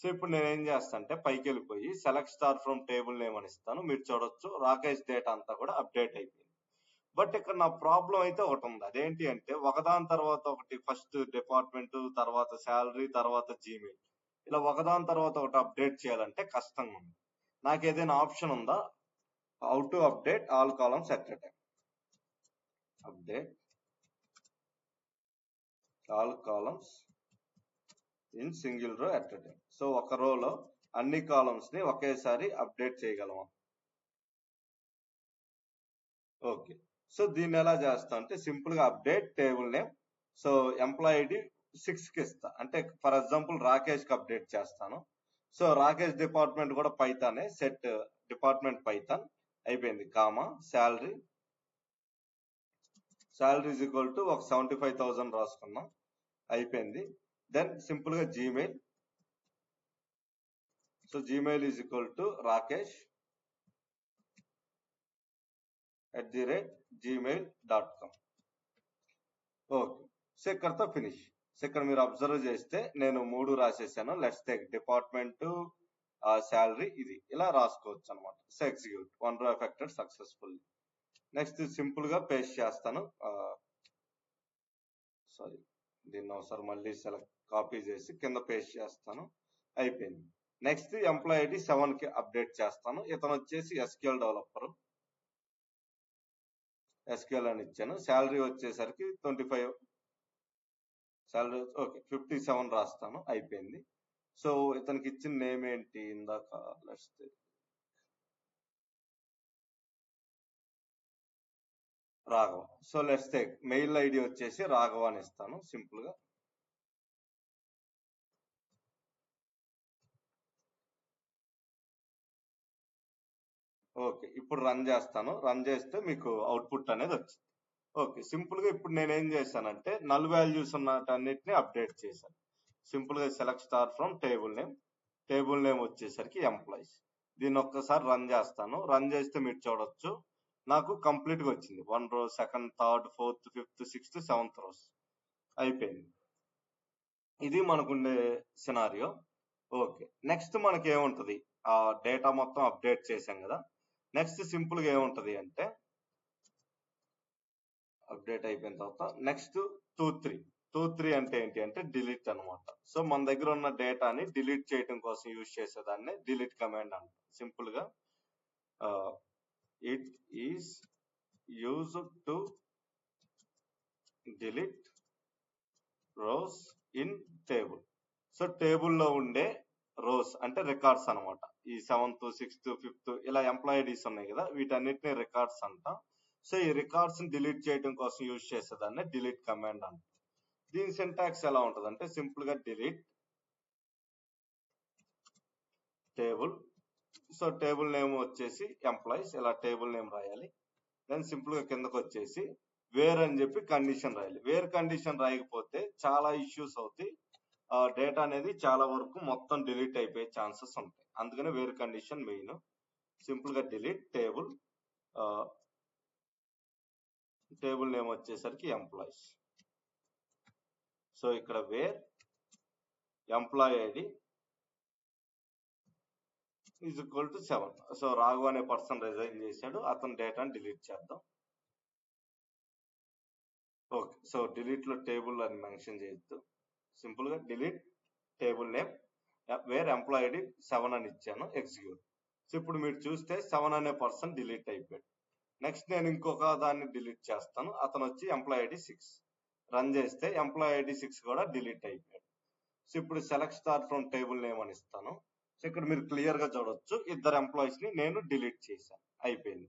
సో ఇప్పుడు నేను ఏం చేస్తా అంటే పైకి వెళ్ళిపోయి select star from table name అని ఇస్తాను. మీరు చూడొచ్చు రాకేష్ డేటా అంతా కూడా అప్డేట్ అయిపోయింది. బట్ ఇక్కడ నా ప్రాబ్లం అయితే ఒకటి ఉంది. అదేంటి అంటే ఒకదాని తర్వాత ఒకటి ఫస్ట్ డిపార్ట్మెంట్, తర్వాత శాలరీ, తర్వాత జీమెయిల్, ఇలా ఒకదాని తర్వాత ఒకటి అప్డేట్ చేయాలంటే కష్టంగా ఉంది. నాకు ఏదైనా ఆప్షన్ ఉందా? How to update all columns at a time. Update all columns in single రో ఎట్ ఎ టైం. సో ఒక రోలో అన్ని కాలమ్స్ ని ఒకేసారి అప్డేట్ చేయగలమా? ఓకే. సో దీన్ని ఎలా చేస్తా అంటే సింపుల్ గా update table name. So employee ID 6 కి ఇస్తా. అంటే ఫర్ ఎగ్జాంపుల్ రాకేష్ కి అప్డేట్ చేస్తాను. సో రాకేష్ డిపార్ట్మెంట్ కూడా పైథానే, సెట్ డిపార్ట్మెంట్ పైథాన్ అయిపోయింది. Comma salary is equal to ఒక 75,000 రాసుకున్నాం, అయిపోయింది. దెన్ సింపుల్ గా Gmail. So Gmail is equal to Rakesh @gmail.com. Okay. So ఇక్కడతో ఫినిష్. సో ఇక్కడ మీరు అబ్జర్వ్ చేస్తే నేను 3 రాసేసాను. లెట్స్ టేక్ డిపార్ట్మెంట్, శాలరీ, ఇది ఇలా రాసుకోవచ్చు అనమాట. సో ఎగ్జిక్యూట్ 1 రో ఎఫెక్టెడ్ సక్సెస్ఫుల్. నెక్స్ట్ సింపుల్ గా పేస్ట్ చేస్తాను. సారీ, దీన్ని ఒకసారి మళ్ళీ కాపీ చేసి కింద పేస్ట్ చేస్తాను, అయిపోయింది. నెక్స్ట్ ఎంప్లాయ్ ఐడి 7 కి అప్డేట్ చేస్తాను. ఇతను వచ్చేసి ఎస్క్యూఎల్ డెవలపర్, ఎస్క్యూఎల్ అని ఇచ్చాను. శాలరీ వచ్చేసరికి 25, శాలరీ ఓకే 57 రాస్తాను, అయిపోయింది. సో ఇతనికి ఇచ్చిన నేమ్ ఏంటి? ఇందాక Raghava. So let's take mail ID వచ్చేసి రాఘవ అని ఇస్తాను సింపుల్ గా. ఓకే, ఇప్పుడు రన్ చేస్తాను. రన్ చేస్తే మీకు అవుట్పుట్ అనేది వచ్చింది. ఓకే, సింపుల్ గా ఇప్పుడు నేను ఏం చేశానంటే నల్ వాల్యూస్ ఉన్నటన్నిటిని అప్డేట్ చేశాను. సింపుల్ గా select star from table name. Table name వచ్చేసరికి ఎంప్లాయీస్. దీన్ని ఒక్కసారి రన్ చేస్తాను. రన్ చేస్తే మీరు చూడొచ్చు నాకు కంప్లీట్ గా వచ్చింది. 1 రో, 2nd, 3rd, 4th, 5th, 6th, 7th rose అయిపోయింది. ఇది మనకుండే సినారియో. ఓకే, నెక్స్ట్ మనకి ఏముంటది? ఆ డేటా మొత్తం అప్డేట్ చేసాం కదా. నెక్స్ట్ సింపుల్ గా ఏముంటది అంటే అప్డేట్ అయిపోయిన తర్వాత నెక్స్ట్ 2-3 అంటే ఏంటి అంటే డిలీట్ అనమాట. సో మన దగ్గర ఉన్న డేటాని డిలీట్ చేయడం కోసం యూజ్ చేసేదాన్ని డిలీట్ కమాండ్ అంట. సింపుల్ గా it is used to delete rows in table. So టేబుల్లో ఉండే రోస్ అంటే రికార్డ్స్ అనమాట. ఈ 7th, 6th, 5th ఇలా ఎంప్లాయ్ ఐడీస్ ఉన్నాయి కదా, వీటన్నిటిని రికార్డ్స్ అంట. సో ఈ రికార్డ్స్ ని డిలీట్ చేయడం కోసం యూజ్ చేసేదాన్ని డిలీట్ కమాండ్ అంట. దీని సింటాక్స్ ఎలా ఉంటుంది అంటే సింపుల్ గా delete table. So table name వచ్చేసి ఎంప్లాయీస్, ఇలా టేబుల్ నేమ్ రాయాలి. దెన్ సింపుల్ గా కిందకు వచ్చేసి వేర్ అని చెప్పి కండిషన్ రాయాలి. వేర్ కండిషన్ రాయకపోతే చాలా ఇష్యూస్ అవుతాయి. డేటా అనేది చాలా వరకు మొత్తం డిలీట్ అయిపోయే ఛాన్సెస్ ఉంటాయి. అందుకని వేర్ కండిషన్ మెయిన్. సింపుల్ గా డిలీట్ టేబుల్, టేబుల్ నేమ్ వచ్చేసరికి ఎంప్లాయీస్. సో ఇక్కడ where employee ID is equal to 7. So Raghava అనే పర్సన్ రిజైన్ చేశాడు, అతని డేటాను డిలీట్ చేద్దాం. ఓకే, సో డిలీట్ లో టేబుల్ అని మెన్షన్ చేయొద్దు. సింపుల్ గా delete table name where employee ID 7 అని ఇచ్చాను, ఎగ్జిక్యూట్. సో ఇప్పుడు మీరు చూస్తే 7 అనే పర్సన్ డిలీట్ అయిపోయాడు. నెక్స్ట్ నేను ఇంకొక దాన్ని డిలీట్ చేస్తాను, అతను వచ్చి ఎంప్లాయ్ ఐడి 6. రన్ చేస్తే ఎంప్లాయ్ ఐడి 6 కూడా డిలీట్ అయిపోయాడు. సో ఇప్పుడు select star from table name అని ఇస్తాను. సో ఇక్కడ మీరు క్లియర్ గా చూడొచ్చు 2 ఎంప్లాయీస్ ని నేను డిలీట్ చేశాను, అయిపోయింది.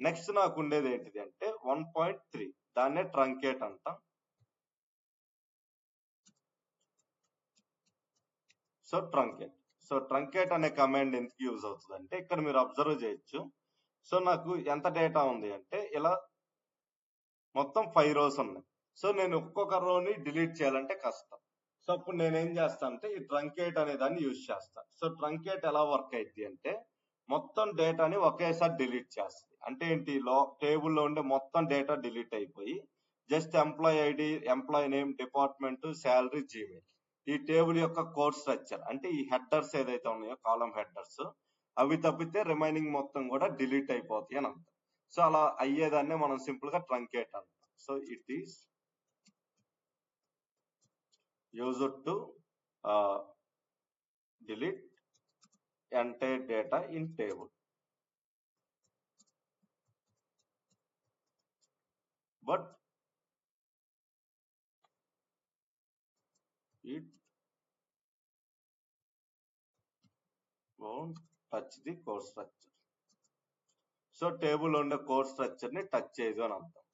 నెక్స్ట్ నాకు ఉండేది ఏంటిది అంటే 1.3, దాన్నే ట్రంకేట్ అంట. సో ట్రంకేట్ అనే కమాండ్ ఎందుకు యూజ్ అవుతుంది అంటే ఇక్కడ మీరు అబ్జర్వ్ చేయొచ్చు. సో నాకు ఎంత డేటా ఉంది అంటే ఇలా మొత్తం 5 రోస్ ఉన్నాయి. సో నేను ఒక్కొక్క రోని డిలీట్ చేయాలంటే కష్టం. సో అప్పుడు నేను ఏం చేస్తాను అంటే ఈ ట్రంకేట్ అనే దాన్ని యూజ్ చేస్తాను. సో ట్రంకేట్ ఎలా వర్క్ అయింది అంటే మొత్తం డేటాని ఒకేసారి డిలీట్ చేస్తుంది. అంటే ఏంటి, టేబుల్లో ఉండే మొత్తం డేటా డిలీట్ అయిపోయి just employee ID, employee name, department, salary, Gmail ఈ టేబుల్ యొక్క కోడ్ స్ట్రక్చర్ అంటే ఈ హెడర్స్ ఏదైతే ఉన్నాయో కాలం హెడర్స్ అవి తప్పితే రిమైనింగ్ మొత్తం కూడా డిలీట్ అయిపోతాయి అని అంటాం. సో అలా అయ్యేదాన్నే మనం సింపుల్ గా ట్రంకేట్ అంటాం. So it is used to delete entire data in table, but it won't touch the core structure. So table ఉండే కోడ్ స్ట్రక్చర్ ని టచ్ చేయదు అని అర్థం.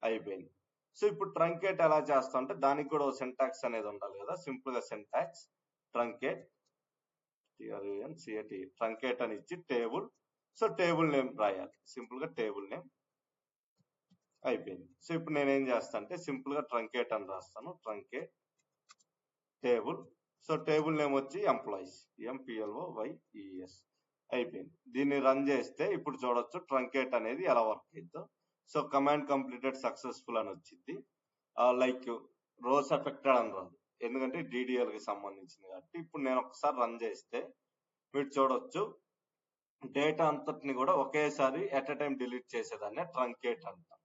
అయిపోయింది. సో ఇప్పుడు ట్రంకేట్ ఎలా చేస్తా అంటే దానికి కూడా సింటాక్స్ అనేది ఉండాలి కదా. సింపుల్ గా సింటాక్స్ ట్రంకేట్ ట్రంకేట్ అని ఇచ్చి టేబుల్, సో టేబుల్ నేమ్ రాయాలి. సింపుల్ గా టేబుల్ నేమ్ అయిపోయింది. సో ఇప్పుడు నేనేం చేస్తా అంటే సింపుల్ గా ట్రంకేట్ అని రాస్తాను. Truncate table, so table name వచ్చి ఎంప్లాయీస్, EMPLOYES అయిపోయింది. దీన్ని రన్ చేస్తే ఇప్పుడు చూడొచ్చు ట్రంకేట్ అనేది ఎలా వర్క్ అవుతుందో. సో కమాండ్ కంప్లీటెడ్ సక్సెస్ఫుల్ అని వచ్చింది. లైక్ రోస్ ఎఫెక్టెడ్ అని రాదు, ఎందుకంటే DDL కి సంబంధించింది కాబట్టి. ఇప్పుడు నేను ఒకసారి రన్ చేస్తే మీరు చూడొచ్చు డేటా అంతటిని కూడా ఒకేసారి ఎట్ ఎ టైం డిలీట్ చేసేదాన్ని ట్రంకేట్ అంటాం.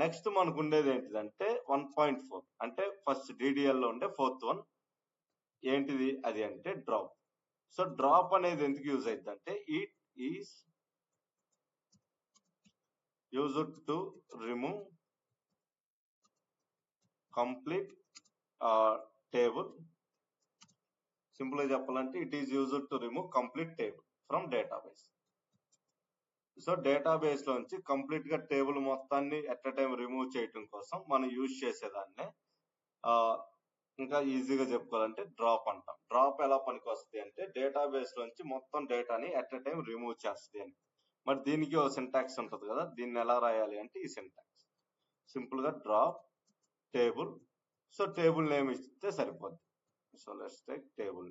నెక్స్ట్ మనకు ఉండేది ఏంటిదంటే 1.4 అంటే ఫస్ట్ DDL లో ఉండే ఫోర్త్ వన్ ఏంటిది అది అంటే డ్రాప్. సో డ్రాప్ అనేది ఎందుకు యూజ్ అవుతుంది అంటే it is used to remove complete table. Simple గా చెప్పాలంటే it is used to remove complete table from database. So database లోంచి కంప్లీట్ గా టేబుల్ మొత్తాన్ని ఎట్ ఎ టైం రిమూవ్ చేయడం కోసం మనం యూజ్ చేసేదాన్నే ఇంకా ఈజీగా చెప్పుకోవాలంటే డ్రాప్ అంటాం. డ్రాప్ ఎలా పనికి వస్తుంది అంటే డేటాబేస్ లోంచి మొత్తం డేటాని ఎట్ ఎ టైం రిమూవ్ చేస్తుంది అని. మరి దీనికి ఒక సింటాక్స్ ఉంటుంది కదా, దీన్ని ఎలా రాయాలి అంటే ఈ సింటాక్స్ సింపుల్ గా drop table, so table name ఇస్తే సరిపోద్ది. So let's take table.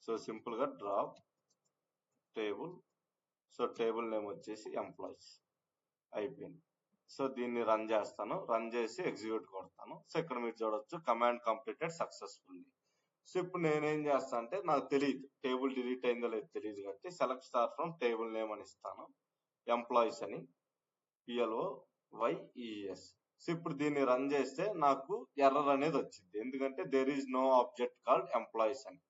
So simple గా drop table, so table name వచ్చేసి ఎంప్లాయీస్ అయిపోయింది. సో దీన్ని రన్ చేస్తాను, రన్ చేసి ఎగ్జిక్యూట్ కొడతాను. సో ఇక్కడ మీరు చూడొచ్చు కమాండ్ కంప్లీటెడ్ సక్సెస్ఫుల్లీ. సో ఇప్పుడు నేనేం చేస్తాను అంటే నాకు తెలియదు టేబుల్ డిలీట్ అయిందో లేదో తెలియదు కాబట్టి select star from table name అని ఇస్తాను, ఎంప్లాయీస్ అని PLOYES. సో ఇప్పుడు దీన్ని రన్ చేస్తే నాకు ఎర్రర్ అనేది వచ్చింది, ఎందుకంటే there is no object called employees అని.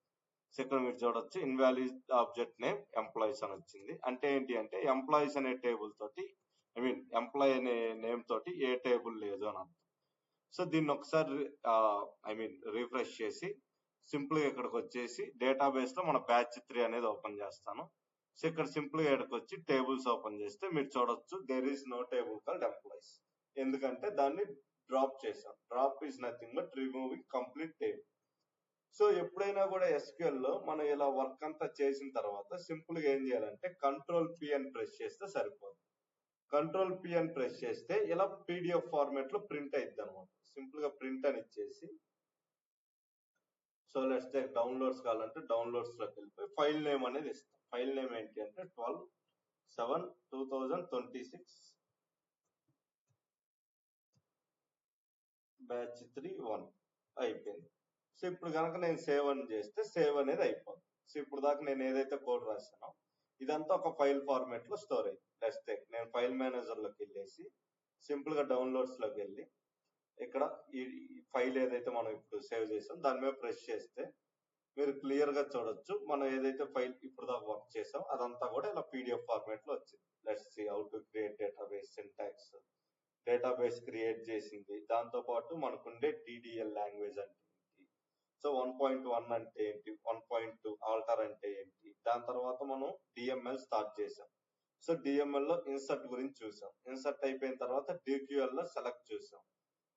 సో ఇక్కడ మీరు చూడొచ్చు ఇన్వాలిడ్ ఆబ్జెక్ట్ నేమ్ ఎంప్లాయీస్ అని వచ్చింది. అంటే ఏంటి అంటే ఎంప్లాయీస్ అనే టేబుల్ తోటి ఎంప్లాయీ అనే నేమ్ తోటి ఏ టేబుల్ లేదు అని అర్థం. సో దీన్ని ఒకసారి రిఫ్రెష్ చేసి సింపుల్ గా ఇక్కడికి వచ్చేసి డేటాబేస్ లో మన బ్యాచ్ 3 అనేది ఓపెన్ చేస్తాను. సో ఇక్కడ సింపుల్ గా ఇక్కడికి వచ్చి టేబుల్స్ ఓపెన్ చేస్తే మీరు చూడొచ్చు there is no table called employees, ఎందుకంటే దాన్ని డ్రాప్ చేసాం. Drop is nothing but removing complete table. So ఎప్పుడైనా కూడా SQL లో మనం ఇలా వర్క్ అంతా చేసిన తర్వాత సింపుల్ గా ఏం చేయాలంటే Ctrl+P అని ప్రెస్ చేస్తే సరిపోతుంది. Ctrl+P అని ప్రెస్ చేస్తే ఇలా PDF ఫార్మాట్ లో ప్రింట్ అయిద్ది అనమాట. సింపుల్ గా ప్రింట్ అని ఇచ్చేసి సో లెట్స్ టేక్ డౌన్లోడ్స్ కావాలంటే డౌన్లోడ్స్ లోకి వెళ్ళిపోయి ఫైల్ నేమ్ అనేది ఇస్తాం. ఫైల్ నేమ్ ఏంటి అంటే 12/7/2026 బ్యాచ్ 3 అయిపోయింది. సో ఇప్పుడు కనుక నేను సేవ్ అని చేస్తే సేవ్ అనేది అయిపోతుంది. సో ఇప్పుడు దాకా నేను ఏదైతే కోడ్ రాసానో ఇదంతా ఒక ఫైల్ ఫార్మాట్ లో స్టోర్ అయింది. లెట్స్ టేక్ నేను ఫైల్ మేనేజర్ లోకి వెళ్ళేసి సింపుల్ గా డౌన్లోడ్స్ లోకి వెళ్ళి ఇక్కడ ఈ ఫైల్ ఏదైతే మనం ఇప్పుడు సేవ్ చేసాం దాని మీద ప్రెస్ చేస్తే మీరు క్లియర్ గా చూడొచ్చు మనం ఏదైతే ఫైల్ ఇప్పుడు దాకా వర్క్ చేసాం అదంతా కూడా ఇలా PDF ఫార్మాట్ లో వచ్చింది. Let's see how to create database syntax. Database create చేసింది, దాంతో పాటు మనకుండే DDL లాంగ్వేజ్ అంటే ఏంటి, సో 1.1 అంటే ఏంటి, 1.2 ఆల్టర్ అంటే ఏంటి, దాని తర్వాత మనం DML స్టార్ట్ చేసాం. సో DML లో ఇన్సర్ట్ గురించి చూసాం, ఇన్సర్ట్ అయిపోయిన తర్వాత DQL లో సెలెక్ట్ చూసాం.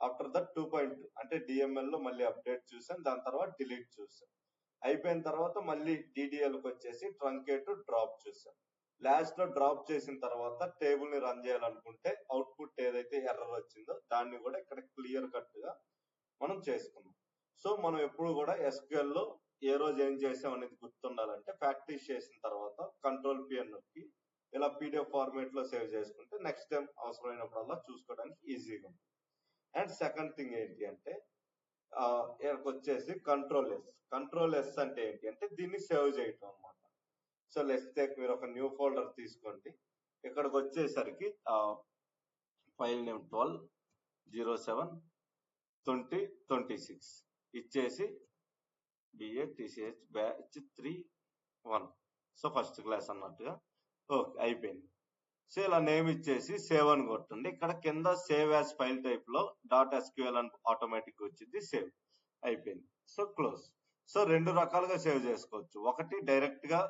ఆఫ్టర్ దట్ 2.2 అంటే DML లో మళ్ళీ అప్డేట్ చూసాం, దాని తర్వాత డిలీట్ చూసాం. అయిపోయిన తర్వాత మళ్ళీ DDL కి వచ్చేసి ట్రంకేట్ డ్రాప్ చూసాం. లాస్ట్ లో డ్రాప్ చేసిన తర్వాత టేబుల్ ని రన్ చేయాలనుకుంటే అవుట్పుట్ ఏదైతే ఎర్రర్ వచ్చిందో దాన్ని కూడా ఇక్కడ క్లియర్ కట్ గా మనం చేసుకున్నాం. సో మనం ఎప్పుడు కూడా SQL లో ఏ రోజు ఏం చేసాం అనేది గుర్తుండాలంటే ప్రాక్టీస్ చేసిన తర్వాత Ctrl+P అని నొక్కి ఇలా PDF ఫార్మాట్ లో సేవ్ చేసుకుంటే నెక్స్ట్ టైం అవసరమైనప్పుడల్లా చూసుకోవడానికి ఈజీగా ఉంటుంది. అండ్ సెకండ్ థింగ్ ఏంటి అంటే ఇక్కడికి వచ్చేసి కంట్రోల్ ఎస్ అంటే ఏంటి అంటే దీన్ని సేవ్ చేయటం అనమాట. సో లెట్స్ టేక్ మీరు ఒక న్యూ ఫోల్డర్ తీసుకోండి. ఇక్కడికి వచ్చేసరికి ఫైల్ నేమ్ 12/07/2026 ఇచ్చేసి BATCH batch 3-1 so first class అన్నట్టుగా ఓకే అయిపోయింది. సో ఇలా నేమ్ ఇచ్చేసి సేవ్ అని కొట్టండి. ఇక్కడ కింద సేవ్ యాజ్ ఫైల్ టైప్ లో .SQL అని ఆటోమేటిక్ వచ్చింది, సేవ్ అయిపోయింది. So close. సో రెండు రకాలుగా సేవ్ చేసుకోవచ్చు. ఒకటి డైరెక్ట్ గా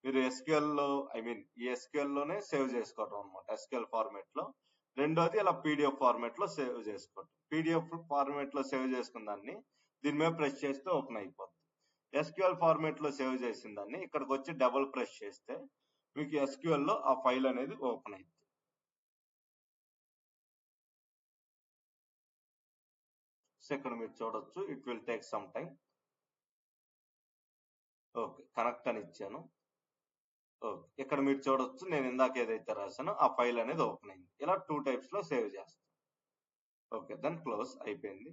మీరు ఎస్క్యూఎల్ లో ఈ ఎస్క్యూఎల్ లోనే సేవ్ చేసుకోవడం అనమాట, ఎస్క్యూఎల్ ఫార్మేట్ లో. రెండోది ఇలా పీడిఎఫ్ ఫార్మేట్ లో సేవ్ చేసుకోవడం. పీడిఎఫ్ ఫార్మేట్ లో సేవ్ చేసుకున్న దాన్ని దీని మీద ప్రెస్ చేస్తే ఓపెన్ అయిపోతుంది. ఎస్క్యూఎల్ ఫార్మేట్ లో సేవ్ చేసిన దాన్ని ఇక్కడికి వచ్చి డబుల్ ప్రెస్ చేస్తే మీకు ఎస్క్యూఎల్ లో ఆ ఫైల్ అనేది ఓపెన్ అయింది. సో ఇక్కడ మీరు చూడొచ్చు, it will take some time. Okay connect అని ఇచ్చాను. ఓకే ఇక్కడ మీరు చూడొచ్చు, నేను ఇందాక ఏదైతే రాసానో ఆ ఫైల్ అనేది ఓపెన్ అయింది. ఇలా 2 టైప్స్ లో సేవ్ చేస్తాను. ఓకే దెన్ క్లోజ్ అయిపోయింది.